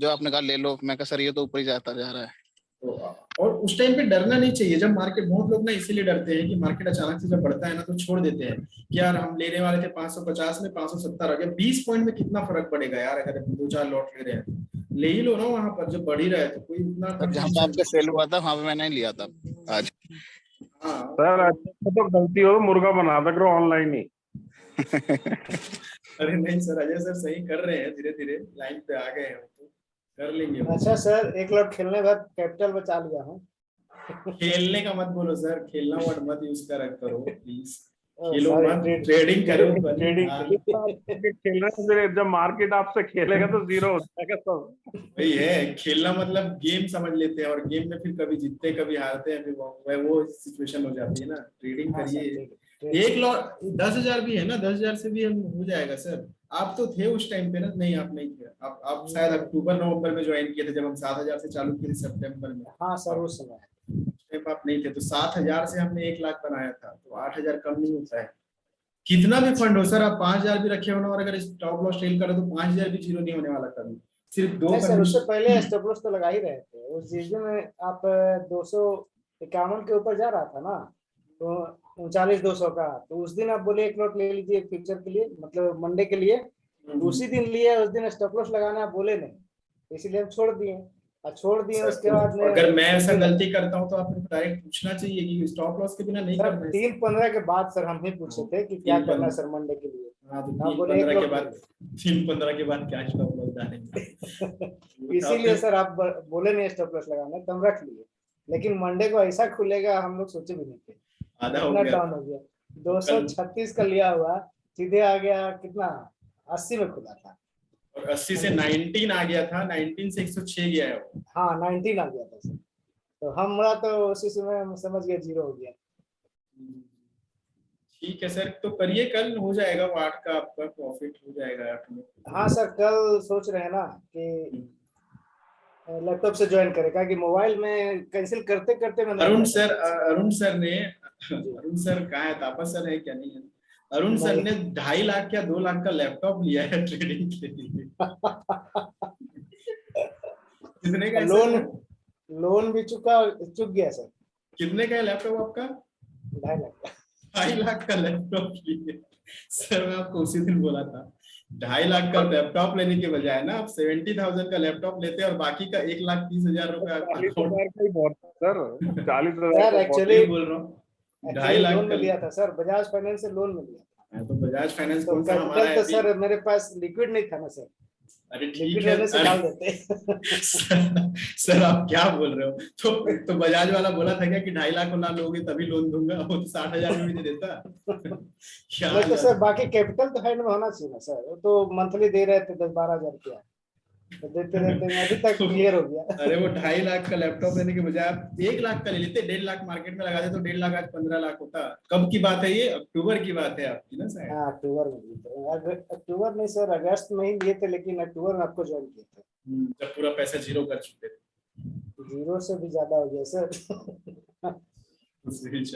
जो आपने कहा ले लो, मैं कहा सर ये तो ऊपर ही जाता जा रहा है। और उस टाइम पे डरना नहीं चाहिए जब मार्केट, बहुत लोग ना इसीलिए डरते हैं कि मार्केट अचानक से जब बढ़ता है ना तो छोड़ देते हैं कि यार हम लेने वाले थे 550 में 570 आ गया, 20 पॉइंट में कितना फर्क पड़ेगा यार। अगर 2-4 लॉट ले रहे हैं ले ही लो ना वहां पर जब बढ़ ही रहा है तो कोई उतना। जहाँ पे आपका सेल हुआ था वहां पे मैंने लिया था आज। सर तो गलती हो मुर्गा बना दे करो ऑनलाइन ही। अरे नहीं सर, अजय सर सही कर रहे हैं, धीरे धीरे लाइन पे आ गए हैं तो कर लेंगे। अच्छा सर, एक लॉट खेलने बाद कैपिटल बचा लिया हूँ। खेलने का मत बोलो सर, खेलना वर्ड मत यूज करो प्लीज। खेलो मत, ट्रेडिंग करो। खेलना फिर जब मार्केट आपसे खेलेगा तो जीरो हो जाएगा सब। वही है, खेलना मतलब गेम समझ लेते हैं और गेम में फिर कभी जीतते कभी हारते हैं, फिर वो सिचुएशन हो जाती है ना। ट्रेडिंग करिए। एक लॉट 10,000 भी है ना, 10,000 से भी हम हो जाएगा सर। आप तो थे उस टाइम पे ना? नहीं आप नहीं थे, आप शायद अक्टूबर नवंबर में ज्वाइन किए थे जब हम 7,000 से चालू किए थे सितंबर में। हाँ सर उस समय आप नहीं थे तो 7,000 से हमने 1 लाख बनाया था, तो 8,000 कम नहीं होता है। कितना भी फंड हो सर, आप 5,000 भी रखे हो ना और अगर स्टॉप लॉस ट्रेल करो तो 5,000 भी जीरो नहीं होने वाला कभी। सिर्फ 2 सर उससे पहले स्टॉप लॉस तो लगा ही रहे थे। उस सीजन में आप 251 के ऊपर जा रहा था ना, तो 39,200 का, तो उस दिन आप बोले एक लॉट ले लीजिए फ्यूचर के लिए, मतलब मंडे के लिए। उसी दिन लिए, उस दिन स्टॉप लॉस लगाना आप बोले नहीं, इसीलिए हम छोड़ दिए। उसके बाद में अगर मैं ऐसा गलती करता हूँ तो आपको डायरेक्ट पूछना चाहिए कि स्टॉप लॉस के बिना नहीं करना है। 3-15 के बाद सर हम ही पूछे थे कि क्या करना है सर मंडे के लिए। हाँ तो 3-15 के बाद क्या स्टॉप लॉस डालेंगे। इसीलिए सर आप बोले नहीं स्टॉप लॉस लगाना, तो हम रख लिए। लेकिन मंडे को ऐसा खुलेगा हम लोग सोचे भी नहीं थे। आधा हो गया, डाउन हो गया। 236 का लिया हुआ सीधे आ गया कितना 80 में खुला था, और 80 से 19 आ गया था, 19 से 106 गया है वो। हाँ 19 आ गया था सर। तो हमारा तो उसी समय समझ गया जीरो हो गया। ठीक है सर, तो करिए, कल हो जाएगा वो 8 का आपका प्रॉफिट हो जाएगा 8 में। हाँ सर, कल सोच रहे हैं ना कि लैपटॉप से ज्वाइन करेगा कि मोबाइल में कैंसिल करते करते मैं अरुण सर कहाँ है? तापस सर है क्या? नहीं है। अरुण सर ने 2.5 लाख या 2 लाख का लैपटॉप लिया है ट्रेडिंग के लिए। कितने का? लोन भी चुक गया सर। कितने का है लैपटॉप आपका? 2.5 लाख का। 2.5 लाख का लैपटॉप लिए सर। मैं आपको उसी दिन बोला था 2.5 लाख का लैपटॉप लेने के बजाय ना आप 70,000 का लैपटॉप लेते और बाकी का 1,30,000 रुपया। 40,000 का ही बहुत सर, 40,000 एक्चुअली बोल रहा हूँ 2.5 लाख लोन में लिया था सर, बजाज फाइनेंस से लोन में लिया था। तो बजाज फाइनेंस तो कौन सा हमारा है? तो सर मेरे पास लिक्विड नहीं था ना सर। अरे ठीक है सर आप क्या बोल रहे हो? तो बजाज वाला बोला था क्या कि 2.5 लाख वाला लोगे तभी लोन दूंगा? वो तो 60,000 में भी दे देता। क्या तो सर बाकी कैपिटल तो हैंड में होना चाहिए ना सर। वो तो मंथली दे रहे थे 10-12 हजार रुपया, तो देते अभी तक क्लियर हो गया। अरे वो 2.5 लाख का लैपटॉप लेने के बजाय आप 1 लाख का ले लेते, 1.5 लाख मार्केट में लगा दे तो 1.5 लाख आज 15 लाख होता। कब की बात है ये? अक्टूबर की बात है आपकी ना सर? हाँ अक्टूबर में, अक्टूबर नहीं सर अगस्त में ही लिए थे, लेकिन अक्टूबर में आपको ज्वाइन किए थे जब पूरा पैसा जीरो कर चुके थे। जीरो से भी ज्यादा हो गया सर।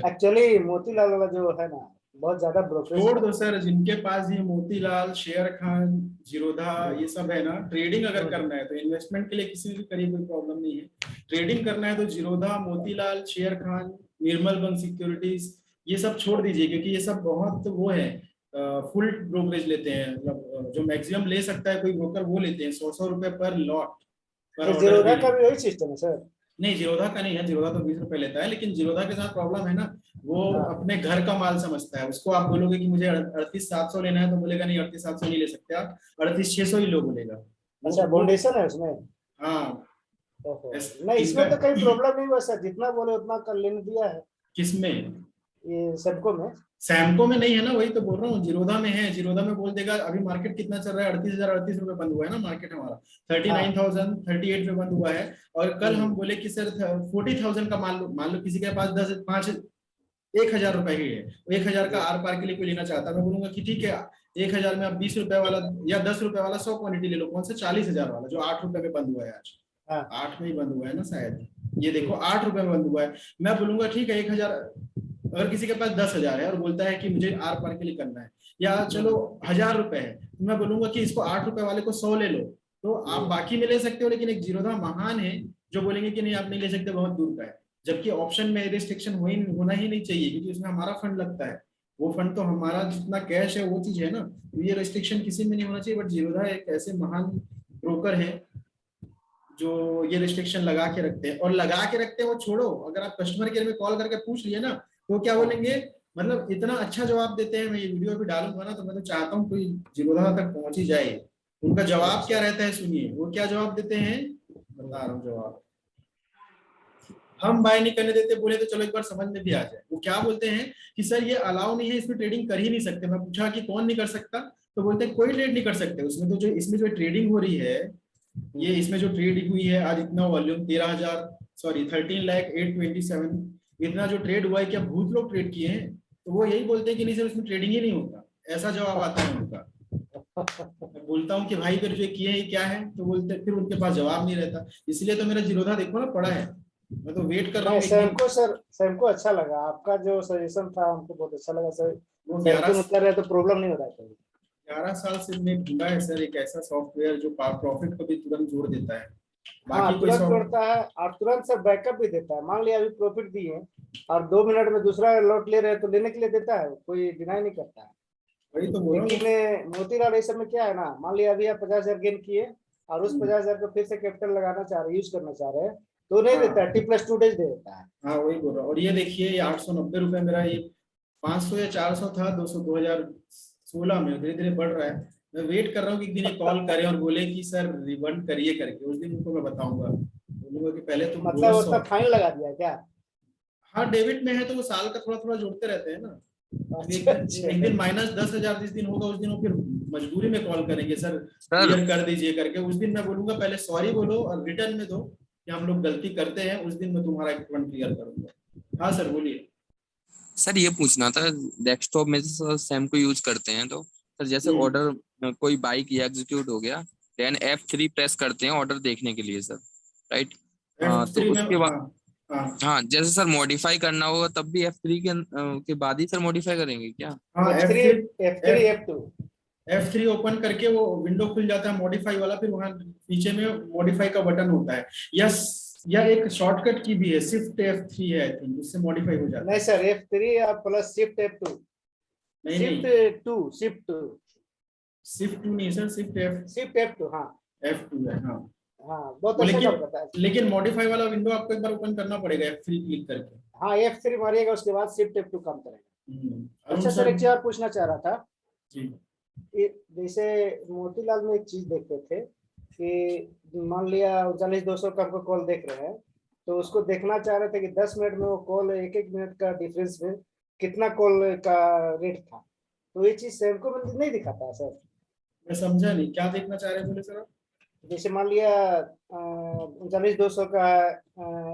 एक्चुअली मोतीलाल वाला जो है ना बहुत ज्यादा ब्रोकरेज छोड़ दो सर, जिनके पास ये मोतीलाल, शेयर खान, जीरोधा ये सब है ना, ट्रेडिंग अगर करना है तो इन्वेस्टमेंट के लिए किसी भी करीब कोई प्रॉब्लम नहीं है। ट्रेडिंग करना है तो जीरोधा, मोतीलाल, शेयर खान, निर्मल बंग सिक्योरिटीज ये सब छोड़ दीजिए, क्योंकि ये सब बहुत वो है, फुल ब्रोकरेज लेते हैं, मतलब जो मैक्सिमम ले सकता है कोई ब्रोकर वो लेते हैं 100 रुपए पर लॉट। तो जीरोधा का भी वही सिस्टम है सर? नहीं, जीरोधा का नहीं है, जीरोधा तो 20 रुपए लेता है, लेकिन जीरोधा के साथ प्रॉब्लम है ना, वो अपने घर का माल समझता है। उसको आप बोलोगे कि मुझे 38,700 लेना है तो बोलेगा नहीं 38,700 नहीं ले सकते आप, 38,600 ही लो बोलेगा। अच्छा, फाउंडेशन है उसमें? हाँ। नहीं, इसमें तो कोई प्रॉब्लम नहीं हुआ सर, जितना बोले उतना कर लेने दिया है। किसमें? ये सैमको में। सैमको में नहीं है ना, वही तो बोल रहा हूँ, जीरोधा में है। जीरोधा में बोल देगा अभी मार्केट कितना चल रहा है, 38,038 रुपए बंद हुआ है ना मार्केट हमारा, 39,038 पे बंद हुआ है। और कल हम बोले कि सर 40,000 का मान लो किसी के पास 1,000 रुपए ही है, 1,000 का आर पार के लिए कोई लेना चाहता है, मैं बोलूंगा कि ठीक है 1,000 में आप 20 रुपए वाला या 10 रुपए वाला 100 क्वांटिटी ले लो, कौन सा 40,000 वाला जो 8 रुपए में बंद हुआ है आज। 8 में ही बंद हुआ है ना शायद, ये देखो 8 रुपए में बंद हुआ है। मैं बोलूंगा ठीक है 1,000, अगर किसी के पास 10,000 है और बोलता है कि मुझे आर पार के लिए करना है, या चलो 1,000 रुपए है, तो मैं बोलूंगा कि इसको 8 रुपए वाले को 100 ले लो, तो आप बाकी में ले सकते हो। लेकिन एक जीरोधा महान है जो बोलेंगे कि नहीं आप नहीं ले सकते, बहुत दूर का है, जबकि ऑप्शन में रिस्ट्रिक्शन होना ही नहीं चाहिए, क्योंकि उसमें हमारा फंड लगता है, वो फंड तो हमारा जितना कैश है वो चीज है ना, तो ये रिस्ट्रिक्शन किसी में नहीं होना चाहिए। बट जीरोधा एक ऐसे महान ब्रोकर है जो ये रिस्ट्रिक्शन लगा के रखते हैं, और लगा के रखते हैं वो छोड़ो, अगर आप कस्टमर केयर में कॉल करके पूछ लिए ना तो क्या बोलेंगे, मतलब इतना अच्छा जवाब देते हैं। मैं ये वीडियो भी डालूंगा ना, तो मैं तो चाहता हूँ कोई जीरोधा तक पहुंच ही जाए। उनका जवाब क्या रहता है सुनिए, वो क्या जवाब देते हैं, बता रहा हूँ जवाब। हम बाय नहीं करने देते बोले तो चलो एक बार समझ में भी आ जाए। वो क्या बोलते हैं कि सर ये अलाउ नहीं है, इसमें ट्रेडिंग कर ही नहीं सकते। मैं पूछा कि कौन नहीं कर सकता, तो बोलते हैं कोई ट्रेड नहीं कर सकते उसमें, तो जो इसमें जो ट्रेडिंग हो रही है, ये इसमें जो ट्रेड हुई है आज इतना वॉल्यूम 13,827 इतना जो ट्रेड हुआ है, क्या भूत लोग ट्रेड किए हैं? तो वो यही बोलते हैं कि नहीं सर उसमें ट्रेडिंग ही नहीं होता, ऐसा जवाब आता है उनका। मैं बोलता हूँ कि भाई फिर जो किए हैं क्या है, तो बोलते फिर उनके पास जवाब नहीं रहता। इसलिए तो मेरा जीरोधा देखो ना पड़ा है, मैं तो वेट कर रहा हूँ। सैमको सर, सैमको अच्छा लगा, आपका जो सजेशन था हमको बहुत अच्छा लगा सर। वो 11 उतर रहे तो प्रॉब्लम नहीं हो रहा है। 11 साल से में ढूंढा है सर एक ऐसा सॉफ्टवेयर जो प्रॉफिट को भी तुरंत जोड़ देता है। हाँ, तुरंत जोड़ता है और तुरंत सर बैकअप भी देता है। मान लिया अभी प्रॉफिट दिए और 2 मिनट में दूसरा लॉट ले रहे हैं तो लेने के लिए देता है, कोई डिनाई नहीं करता है। वही तो बोल रहा हूँ। लेकिन मोतीलाल ये सब में क्या है ना, मान लिया अभी आप 50,000 गेन किए और उस 50,000 को फिर से कैपिटल लगाना चाह रहे, यूज करना चाह रहे हैं, तो नहीं देता है, T+2 डेज दे देता है। हाँ वही बोल रहा हूँ। और ये देखिए ये 890 रुपए मेरा, ये 500 या 400 था 2016 में, धीरे धीरे बढ़ रहा है। मैं वेट कर रहा हूँ कि एक दिन कॉल करें और बोले कि सर रिबंड करिए करके, उस दिन उनको मैं बताऊंगा, बोलूंगा कि पहले तो मतलब उसका फाइन लगा दिया क्या? हाँ डेबिट में है तो वो साल का थोड़ा थोड़ा जोड़ते रहते हैं ना। एक दिन -10,000 जिस दिन होगा उस दिन वो फिर मजबूरी में कॉल करेंगे सर क्लियर कर दीजिए करके। उस दिन मैं बोलूंगा पहले सॉरी बोलो और रिटर्न में दो कि हम लोग गलती करते हैं, उस दिन मैं तुम्हारा अकाउंट क्लियर करूंगा। हाँ सर बोलिए। सर ये पूछना था, डेस्कटॉप में सैमको यूज करते हैं तो सर जैसे ऑर्डर कोई बाइक या एग्जीक्यूट हो गया, देन F3 प्रेस करते हैं ऑर्डर देखने के लिए सर, राइट? तो उसके बाद हाँ जैसे सर मॉडिफाई करना होगा तब भी F3 के बाद ही सर मॉडिफाई करेंगे क्या? हाँ F3 F3 ओपन करके वो विंडो खुल जाता है मॉडिफाई वाला, फिर वहाँ नीचे में मॉडिफाई का बटन होता है, या एक शॉर्टकट की भी है, शिफ्ट F3 है आई थिंक, उससे मॉडिफाई हो जाता है। नहीं sir F3 plus shift F2, shift 2 नहीं सर, शिफ्ट F2 हाँ F2 है हाँ। हाँ बहुत अच्छा पता है। लेकिन मॉडिफाई वाला विंडो आपको एक बार ओपन करना पड़ेगा F3 क्लिक करके। हाँ F3 मारिएगा उसके बाद शिफ्ट F2 काम करेगा। अच्छा सर एक चीज और पूछना चाह रहा था जी, जैसे मोतीलाल में एक चीज देखते थे कि मान लिया 39,200 का हमको कॉल देख रहे हैं, तो उसको देखना चाह रहे थे कि 10 मिनट में वो कॉल 1-1 मिनट का डिफरेंस में कितना कॉल का रेट था, तो ये चीज सैमको में नहीं दिखाता है सर। मैं समझा नहीं, क्या देखना चाह रहे बोले सर? जैसे मान लिया 39,200 का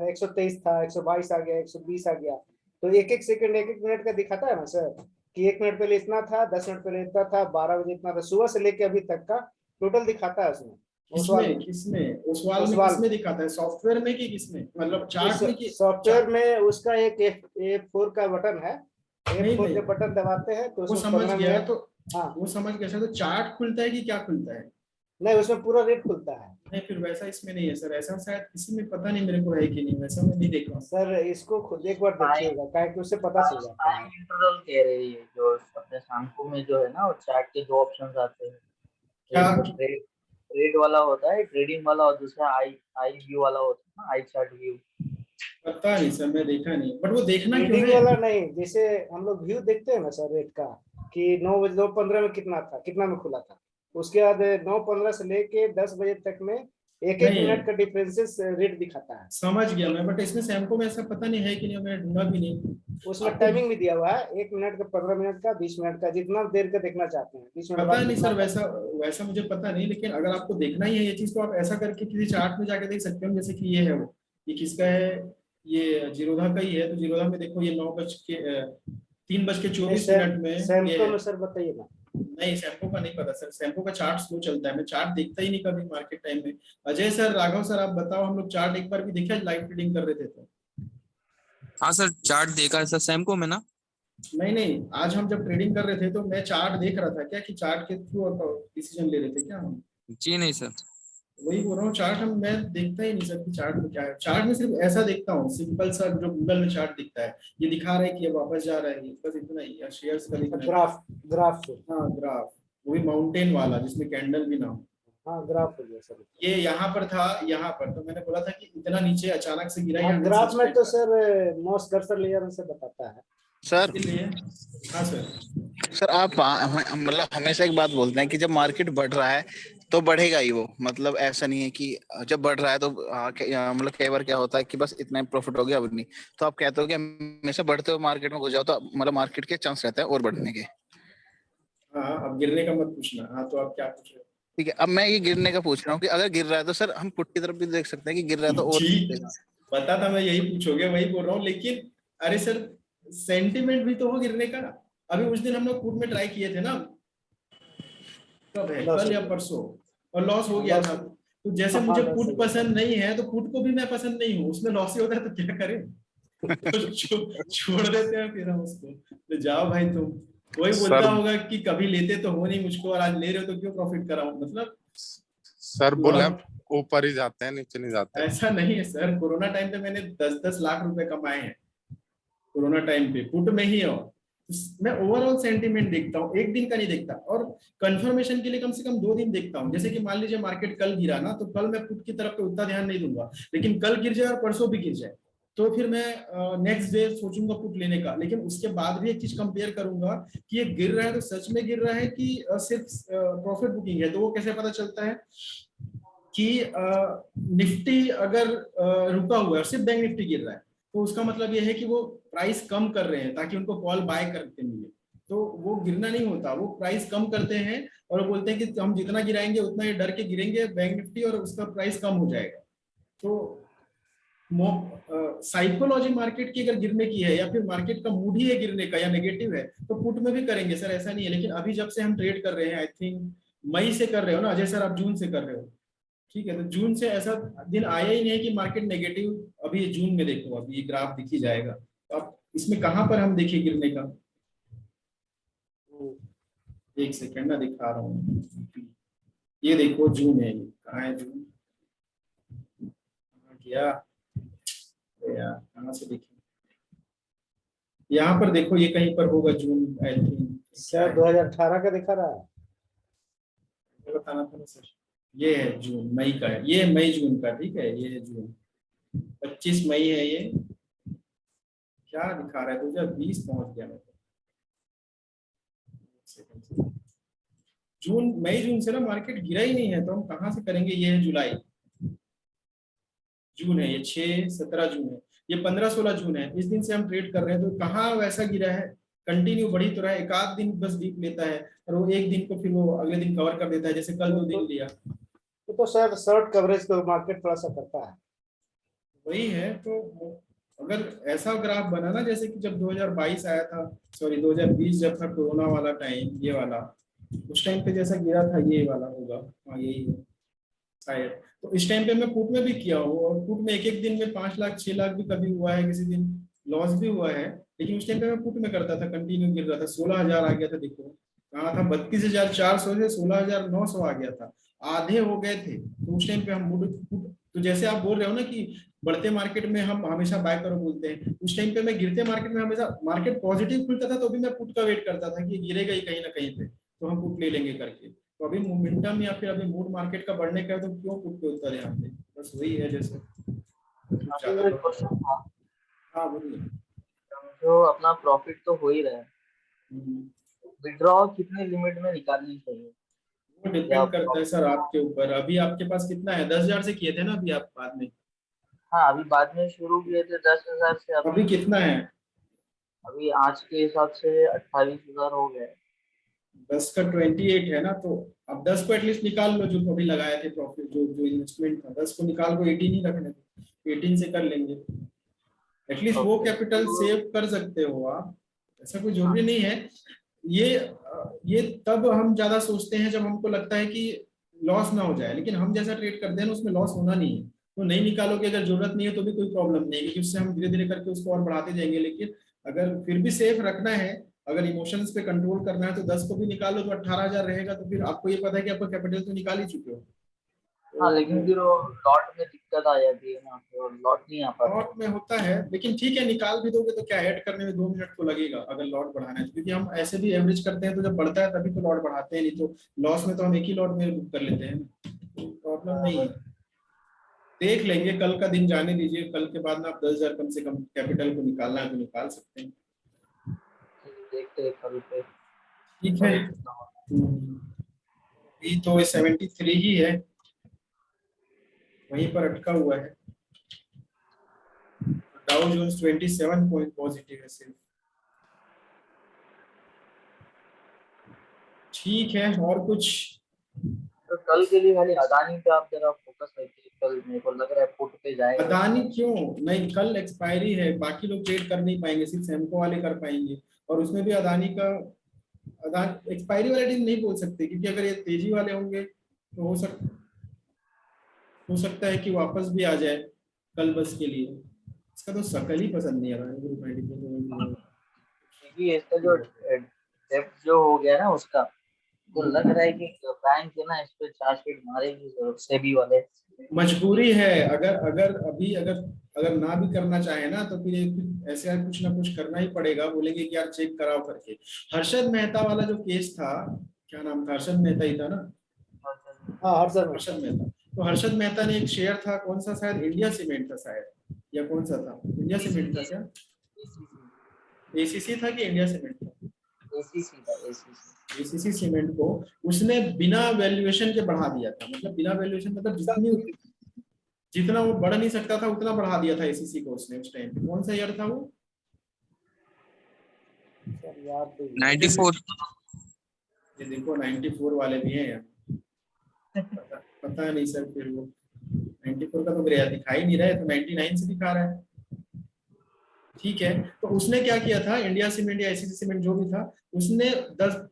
123 था, 122 आ गया, 120 आ गया, तो 1-1 सेकंड 1-1 मिनट का दिखाता है ना सर कि 1 मिनट पहले इतना था, 10 मिनट पहले इतना था, 12 बजे इतना था, सुबह से लेके अभी तक का टोटल दिखाता है उसमें। किसमें किसमें दिखाता है, सॉफ्टवेयर में कि किसमें, मतलब चार्ट में कि सॉफ्टवेयर में उसका एक F4 का बटन है नहीं, F4 नहीं। जब बटन दबाते हैं तो वो उसमें समझ 15 गया मिनट, तो हाँ वो समझ गया सर। तो चार्ट खुलता है कि क्या खुलता है? नहीं उसमें पूरा रेट खुलता है नहीं, फिर वैसा इसमें नहीं है सर। ऐसा शायद किसी में, पता नहीं मेरे को है कि नहीं, वैसा मैं नहीं देख रहा हूँ। सर। इसको खुद एक बार देखिएगा, क्या है कि उससे पता चल जाता है। टाइम इंटरवल कह रही है जो अपने शैम्पू में जो है ना, वो चार्ट के 2 ऑप्शंस आते हैं। एक ट्रेड वाला होता है, ट्रेडिंग वाला, और दूसरा आई व्यू वाला होता है ना, आई चार्ट व्यू। पता नहीं सर, मैं देखा नहीं, बट वो देखना क्यों ट्रेडिंग है? वाला नहीं, जैसे हम लोग व्यू देखते हैं ना सर रेट का, कि 9:15 में कितना था, कितना में खुला था, उसके बाद 9:15 से लेके 10 बजे तक में एक नहीं। मिनट का डिफरेंसेस रेट दिखाता है। समझ गया मैं, बट इसमें सैम्पो में ऐसा पता नहीं है कि नहीं, मैंने ढूंढा भी नहीं। उसमें टाइमिंग भी दिया हुआ है, 1 मिनट का, 15 मिनट का, 20 मिनट का, जितना देर का देखना चाहते हैं। 20 मिनट पता बाद नहीं कितना सर, था। वैसा वैसा मुझे पता नहीं, लेकिन अगर आपको देखना ही है ये चीज, तो आप ऐसा करके किसी चार्ट में जाके देख सकते हो। जैसे कि ये है, वो ये किसका है, ये जीरोधा का ही है। तो जीरोधा में देखो, ये 3:24 में सैम्पो में सर बताइए ना। नहीं, सैम्पो का नहीं पता सर। सैम्पो का चार्ट स्लो चलता है, मैं चार्ट देखता ही नहीं कभी मार्केट टाइम में। अजय सर, राघव सर, आप बताओ, हम लोग चार्ट एक बार भी देखा लाइव ट्रेडिंग कर रहे थे तो? हाँ सर, चार्ट देखा है सर सैमको में ना। नहीं, आज हम जब ट्रेडिंग कर रहे थे तो मैं चार्ट देख रहा था क्या, कि चार्ट के थ्रू डिसीजन ले रहे थे क्या हम? जी नहीं सर। वही बोल रहा हूँ, चार्ट मैं देखता ही नहीं सर कि चार्ट में क्या है। चार्ट में सिर्फ ऐसा देखता हूँ, सिंपल सा जो गूगल में चार्ट दिखता है, ये दिखा रहा है कि ये वापस जा रहा है, बस इतना ही। या शेयर्स का दिखना है। ग्राफ हाँ, ग्राफ, वो भी माउंटेन वाला जिसमें कैंडल भी ना हो। हाँ, ग्राफ हो गया सर। ये यहाँ पर था, यहाँ पर तो मैंने बोला था कि इतना नीचे अचानक से गिरा। यहाँ ग्राफ में तो सर माउस कर्सर लेयर से बताता है सर। हाँ सर। आप मतलब हमेशा एक बात बोलते हैं कि जब मार्केट बढ़ रहा है तो बढ़ेगा ही वो, मतलब ऐसा नहीं है कि जब बढ़ रहा है तो मतलब कई बार क्या होता है कि बस इतना प्रॉफिट हो गया अब नहीं। तो आप कहते हो कि हमेशा बढ़ते हुए मार्केट में घुस जाओ तो मतलब मार्केट के चांस रहता है और बढ़ने के। हाँ, अब गिरने का मत पूछना। हाँ, तो आप क्या पूछ रहे हो? ठीक है, अब मैं ये गिरने का पूछ रहा हूँ कि अगर गिर रहा है तो सर हम पुट की तरफ भी देख सकते हैं कि गिर रहा है तो और पता था मैं यही पूछोगे, वही बोल रहा हूँ। लेकिन अरे सर, सेंटिमेंट भी तो हो गिरने का। अभी उस दिन हम लोग पुट में ट्राई किए थे ना, कब है, कल या परसों, और लॉस हो गया था। तो जैसे मुझे पुट पसंद नहीं है, तो पुट को भी मैं पसंद नहीं हूँ, उसमें लॉस ही होता है तो क्या करें? तो छोड़ देते हैं फिर हम उसको। तो जाओ भाई, तुम वही बोलता होगा कि कभी लेते तो हो नहीं मुझको, और आज ले रहे हो तो क्यों प्रॉफिट कराऊं? मतलब सर बोले ऊपर ही जाते हैं, नीचे नहीं जाते। ऐसा नहीं है सर। कोरोना टाइम पे मैंने 10-10 लाख रुपए कमाए हैं कोरोना टाइम पे, पुट में ही। और मैं ओवरऑल सेंटीमेंट देखता हूँ, एक दिन का नहीं देखता। और कंफर्मेशन के लिए कम से कम 2 दिन देखता हूँ। जैसे कि मान लीजिए मार्केट कल गिरा ना, तो कल मैं पुट की तरफ पे उतना ध्यान नहीं दूंगा। लेकिन कल गिर जाए और परसों भी गिर जाए, तो फिर मैं नेक्स्ट डे सोचूंगा पुट लेने का। लेकिन उसके बाद भी एक चीज कंपेयर करूंगा कि ये गिर रहा है तो सच में गिर रहा है कि सिर्फ प्रॉफिट बुकिंग है। तो वो कैसे पता चलता है कि निफ्टी अगर रुका हुआ है, सिर्फ बैंक निफ्टी गिर रहा है, तो उसका मतलब ये है कि वो प्राइस कम कर रहे हैं ताकि उनको कॉल बाय करके मिले। तो वो गिरना नहीं होता, वो प्राइस कम करते हैं और वो बोलते हैं कि हम जितना गिराएंगे उतना ये डर के गिरेंगे बैंक निफ्टी, और उसका प्राइस कम हो जाएगा। तो साइकोलॉजी मार्केट की अगर गिरने की है, या फिर मार्केट का मूड ही है गिरने का या नेगेटिव है, तो पुट में भी करेंगे सर, ऐसा नहीं है। लेकिन अभी जब से हम ट्रेड कर रहे हैं, आई थिंक मई से कर रहे हो ना अजय सर, आप जून से कर रहे हो, ठीक है? तो जून से ऐसा दिन आया ही नहीं है कि मार्केट नेगेटिव। अभी जून में देखो, अभी ये ग्राफ दिख ही जाएगा। तो अब इसमें कहां पर हम देखिए गिरने का? एक सेकंड ना, दिखा रहा हूँ। ये देखो जून है, कहाँ है जून? क्या यार, कहाँ से देखें? यहाँ पर देखो, ये कहीं पर होगा जून, आई थिंक सर 2018 का दिखा रहा है। बताना था सर। ये है जून, मई का है, ये मई जून का, ठीक है? ये है जून, 25 मई है ये। क्या दिखा रहा है? 2020 पहुंच गया मैं। जून, मई जून से ना मार्केट गिरा ही नहीं है, तो हम कहाँ से करेंगे? ये है जुलाई, जून है ये 6-17 जून है, ये 15-16 जून है। इस दिन से हम ट्रेड कर रहे हैं, तो कहाँ वैसा गिरा है? कंटिन्यू बढ़ी तो रहा है, एक आध दिन बस डीप लेता है, और वो एक दिन को फिर वो अगले दिन कवर कर देता है, जैसे कल 2 दिन लिया। तो सर शॉर्ट कवरेज को मार्केट थोड़ा सा करता है, वही है। तो अगर ऐसा ग्राफ बना ना, जैसे कि जब 2022 आया था, सॉरी 2020 जब था कोरोना वाला टाइम, ये वाला, उस टाइम पे जैसा गिरा था, ये वाला होगा। हाँ, यही है शायद। तो इस टाइम पे मैं पुट में भी किया हूँ, और पुट में एक दिन में 5 लाख 6 लाख भी कभी हुआ है, किसी दिन लॉस भी हुआ है। लेकिन उस टाइम पे मैं पुट में करता था, कंटिन्यू गिर रहा था, 16,000 आ गया था। देखो कहाँ था, 32,400 से 16,900 आ गया था, आधे हो गए थे। तो उस टाइम पे हम पुट, तो जैसे आप बोल रहे हो ना कि बढ़ते मार्केट में हम हमेशा बाय करो बोलते हैं, उस टाइम पे मैं गिरते मार्केट में हमेशा, मार्केट पॉजिटिव खुलता था तो भी मैं पुट का वेट करता था कि गिरेगा ही कहीं ना कहीं पे, तो हम पुट ले लेंगे करके। तो अभी मोमेंटम या फिर अभी मूड मार्केट का बढ़ने का है तो क्यों पुट पे उतर यहाँ पे, बस वही है। जैसे क्वेश्चन था, हाँ बोलिए। जो अपना प्रॉफिट तो हो ही रहा है, विड्रॉ कितने लिमिट में निकालनी चाहिए? वो डिपेंड करता है सर आपके ऊपर। अभी आपके पास कितना है? 10,000 से किए थे ना अभी आप बाद में? हाँ अभी बाद में शुरू किए थे 10,000 से। अभी कितना है? अभी आज के हिसाब से 28,000 हो गए। 10 का 28 है ना, तो अब 10 को एटलीस्ट निकाल लो, जो अभी लगाए थे प्रॉफिट, जो जो इन्वेस्टमेंट था 10 को निकाल को 18 ही रखने थे, 18 से कर लेंगे एटलीस्ट। वो कैपिटल सेव कर सकते हो आप, ऐसा कोई जरूरी नहीं है। ये तब हम ज्यादा सोचते हैं जब हमको लगता है कि लॉस ना हो जाए, लेकिन हम जैसा ट्रेड करते हैं ना उसमें लॉस होना नहीं है, तो नहीं निकालोगे, अगर जरूरत नहीं है तो भी कोई प्रॉब्लम नहीं है, क्योंकि उससे हम धीरे धीरे करके उसको और बढ़ाते जाएंगे। लेकिन अगर फिर भी सेफ रखना है, अगर इमोशंस पे कंट्रोल करना है, तो 10 को भी निकालो तो 18,000 रहेगा, तो फिर आपको ये पता है कि आपका कैपिटल तो निकाल ही चुके हो। हाँ लेकिन फिर वो लॉट में दिक्कत आ जाती है ना, तो लॉट नहीं आ पाता। लॉट में होता है, लेकिन ठीक है निकाल भी दोगे तो क्या, ऐड करने में 2 मिनट तो लगेगा अगर लॉट बढ़ाना है, क्योंकि हम ऐसे भी एवरेज करते हैं, तो जब बढ़ता है तभी तो लॉट बढ़ाते हैं, नहीं तो लॉस में तो हम एक ही लॉट में बुक कर लेते हैं, प्रॉब्लम नहीं है। देख लेंगे, कल का दिन जाने दीजिए, कल के बाद में आप 10,000 कम से कम कैपिटल को निकालना है तो निकाल सकते हैं। देखते हैं कल पे। ठीक है, ये तो 73 ही है, वहीं पर अटका हुआ है। डाउ जोन्स 27 पॉइंट पॉजिटिव है सिर्फ। ठीक है, और कुछ? तो कल के लिए खाली अदानी पे आप जरा फोकस रखिए, कल मेरे को लग रहा है पुट पे जाएगा। अदानी क्यों नहीं, कल एक्सपायरी है, बाकी लोग ट्रेड कर नहीं पाएंगे, सिर्फ सैमको वाले कर पाएंगे, और उसमें भी अदानी का, अदानी एक्सपायरी वाले दिन नहीं बोल सकते, क्योंकि अगर ये तेजी वाले होंगे तो हो सकता है कि वापस भी आ जाए कल बस के लिए। इसका तो शकल ही पसंद नहीं आ रहा है, क्योंकि इसका जो डेप्थ जो हो गया ना उसका, तो लग रहा है कि बैंक है ना इस पे चार्जशीट मारेगी सेबी वाले। मजबूरी है, अगर अभी अगर ना भी करना चाहे ना, तो फिर ऐसे कुछ ना कुछ करना ही पड़ेगा, बोलेंगे कि यार चेक कराओ करके। हर्षद मेहता वाला जो केस था, क्या नाम था, हर्षद मेहता ही था ना? हाँ हर्षद मेहता। तो हर्षद मेहता ने एक शेयर था, कौन सा, शायद इंडिया सीमेंट था शायद, या कौन सा था, इंडिया सीमेंट था क्या, एसीसी था कि इंडिया सीमेंट था? एसीसी सीमेंट को उसने बिना वैल्यूएशन के बढ़ा दिया था, मतलब बिना वैल्यूएशन, मतलब जितना वो बढ़ नहीं सकता था उतना बढ़ा दिया था एसीसी को उसने उस टाइम पे। कौन सा ईयर था वो? 94। ये देखो 94 वाले भी हैं यार, पता नहीं सर, फिर वो 94 का तो ग्रेया दिखाई नहीं रहा है, तो 99 से दिखा रहा है। ठीक है, तो उसने क्या किया था, इंडिया सीमेंट या एसीसी सीमेंट जो भी था, उसने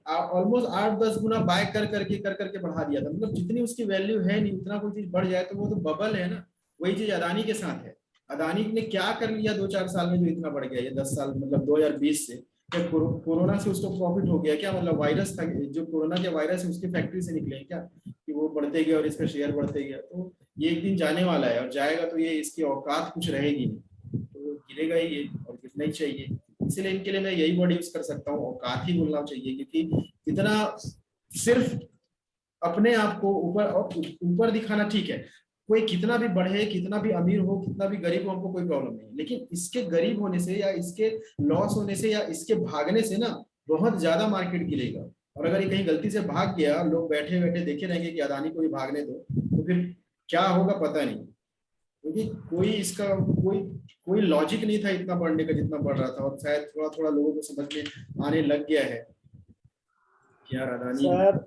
ऑलमोस्ट 8-10 गुना बाय कर करके बढ़ा दिया था, मतलब जितनी उसकी वैल्यू है नहीं उतना कोई चीज बढ़ जाए तो वो तो बबल है ना। वही चीज अदानी के साथ है। अदानी ने क्या कर लिया 2-4 साल में जो इतना बढ़ गया, ये 10 साल मतलब 2020 से, कोरोना से उसको प्रॉफिट हो गया क्या, मतलब वायरस था, जो कोरोना के वायरस है उसकी फैक्ट्री से निकले क्या, कि वो बढ़ते गए और इसका शेयर बढ़ते गया। तो ये एक दिन जाने वाला है, और जाएगा तो ये इसकी औकात कुछ रहेगी नहीं, तो गिरेगा ही ये, और गिरना ही चाहिए। इसलिए इनके लिए मैं यही वर्ड यूज कर सकता हूँ, औकात ही बोलना चाहिए, क्योंकि इतना सिर्फ अपने आप को ऊपर दिखाना ठीक है, कोई कितना भी बढ़े, कितना भी अमीर हो, कितना भी गरीब हो, हमको कोई प्रॉब्लम नहीं, लेकिन इसके गरीब होने से या इसके लॉस होने से या इसके भागने से ना बहुत ज्यादा मार्केट गिरेगा। और अगर ये कहीं गलती से भाग गया, लोग बैठे बैठे देखे रहेंगे कि अदानी को भी भागने दो, तो फिर क्या होगा पता नहीं, क्योंकि कोई इसका कोई लॉजिक नहीं था इतना बढ़ने का जितना बढ़ रहा था, और शायद थोड़ा थोड़ा लोगों को समझ में आने लग गया है कि यार अदानी। सर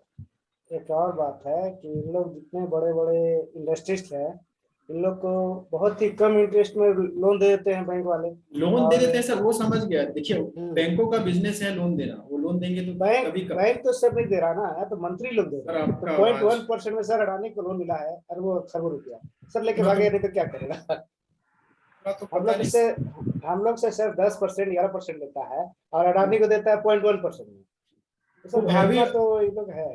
एक और बात है कि इन लोग जितने बड़े बड़े इंडस्ट्रिस्ट हैं, इन लोग को बहुत ही कम इंटरेस्ट में लोन दे देते हैं बैंक वाले। लोन दे देते हैं सर, वो समझ गया। देखिए बैंकों का बिजनेस है लोन देना, वो लोन देंगे तो बैंक तो सब नहीं दे रहा ना, तो मंत्री लोग दे रहे हैं। तो 0.1% में सर अडानी को लोन मिला है, अरबों खरबों रुपया, सर लेके भागे नहीं तो क्या करेगा। तो पता नहीं। हम लोग से सर 10% 11% देता है और अडानी को देता है 0.1% में। तो सर भागना तो ये लोग है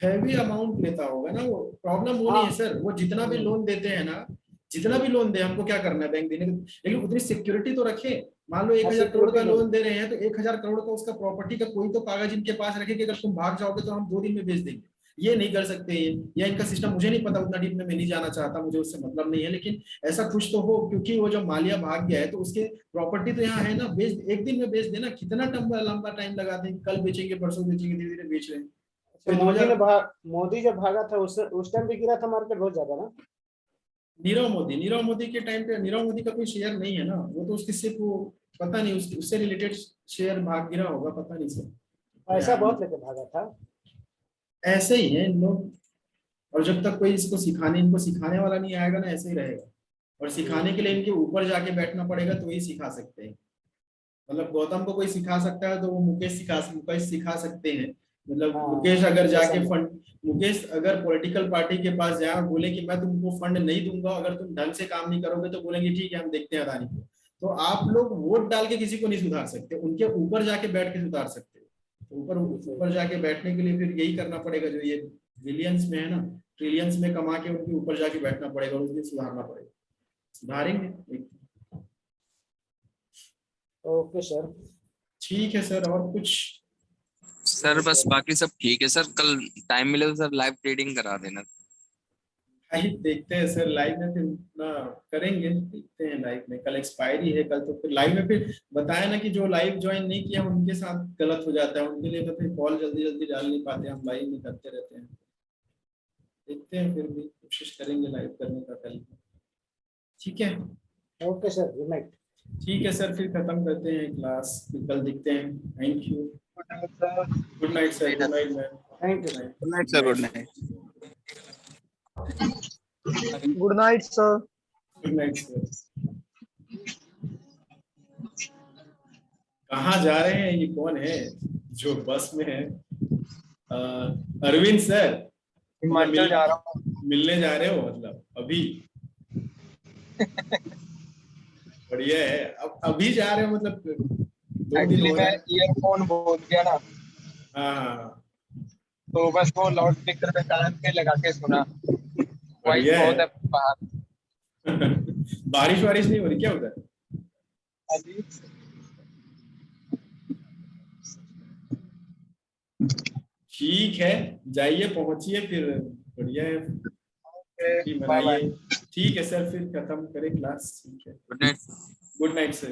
हैवी अमाउंट लेता होगा ना वो। प्रॉब्लम वो नहीं है सर, वो जितना भी लोन देते हैं ना, जितना भी लोन दे, हमको क्या करना है बैंक देने का, लेकिन उतनी सिक्योरिटी तो रखे। मान लो 1000 करोड़ का लोन दे रहे हैं तो 1000 करोड़ का उसका प्रॉपर्टी का कोई तो कागज इनके पास रखे कि अगर तुम भाग जाओगे तो हम 2 दिन में बेच देंगे। ये नहीं कर सकते या इनका सिस्टम मुझे नहीं पता, उतना डीप में मैं नहीं जाना चाहता, मुझे उससे मतलब नहीं है, लेकिन ऐसा कुछ तो हो, क्योंकि वो जब मालिया भाग गया है तो उसके प्रॉपर्टी तो यहाँ है ना, बेच एक दिन में बेच देना। कितना लंबा टाइम लगाते हैं, कल बेचेंगे परसों बेचेंगे, धीरे धीरे बेच रहे हैं। मोदी जब भागा था उस टाइम भी गिरा था मार्केट बहुत ज्यादा ना। नीरव मोदी के टाइम पे नीरव मोदी का कोई शेयर नहीं है ना, वो तो उसकी सिर्फ वो पता नहीं उससे रिलेटेड शेयर भाग गिरा होगा, पता नहीं सर। ऐसा बहुत लेके भागा था। ऐसे ही है इन लोग, और जब तक कोई इनको सिखाने वाला नहीं आएगा ना, ऐसे ही रहेगा। और सिखाने के लिए इनके ऊपर जाके बैठना पड़ेगा तो ही सिखा सकते हैं। मतलब गौतम को कोई सिखा सकता है तो वो मुकेश सिखा सकते हैं। मतलब मुकेश अगर जाके मुकेश अगर पॉलिटिकल पार्टी के पास जाए और बोले कि मैं तुमको फंड नहीं दूंगा अगर तुम ढंग से काम नहीं करोगे, तो बोलेंगे ठीक है हम देखते हैं अदानी को। तो आप लोग वोट डाल के किसी को नहीं सुधार सकते, उनके ऊपर जाके बैठ के सुधार सकते हो। ऊपर जाके बैठने के लिए फिर यही करना पड़ेगा जो ये बिलियंस में है ना, ट्रिलियंस में कमा के उनके ऊपर जाके बैठना पड़ेगा और उसमें सुधारना पड़ेगा। सुधारेंगे। ओके सर, ठीक है सर। और कुछ सर? बस बाकी सब ठीक है सर। कल टाइम मिले तो सर लाइव ट्रेडिंग करा देना। देखते हैं सर, लाइव में फिर ना करेंगे, देखते हैं लाइव में। कल एक्सपायरी है, कल तो फिर लाइव में फिर बताया ना कि जो लाइव ज्वाइन नहीं किया उनके साथ गलत हो जाता है, उनके लिए तो फिर कॉल जल्दी डाल नहीं पाते, हम लाइव में करते रहते हैं। देखते हैं, फिर भी कोशिश करेंगे लाइव करने का कल। ठीक है, ओके सर, गुड नाइट। ठीक है सर, फिर खत्म करते हैं क्लास, फिर कल दिखते हैं। Thank you. Good night sir. Good night ma'am. Thank you. Good night sir. Good night. Good night sir. Good night sir. कहाँ जा रहे हैं? ये कौन है जो बस में है? अरविंद सर, हिमाचल जा रहा हूँ। मिलने जा रहे हो मतलब अभी? बढ़िया है। अब अभी जा रहे हो मतलब 2 दिन हो मैं ईयरफोन बोल गया ना। हाँ, तो बस वो लाउड स्पीकर पे कान पे लगा के सुना। वॉइस बढ़िया बहुत है। है बाहर। बारिश नहीं हो रही क्या उधर? अभी ठीक है, जाइए, पहुंचिए फिर। बढ़िया है, मनाइए। ठीक है सर, फिर खत्म करें क्लास। ठीक है, good night. Good night sir.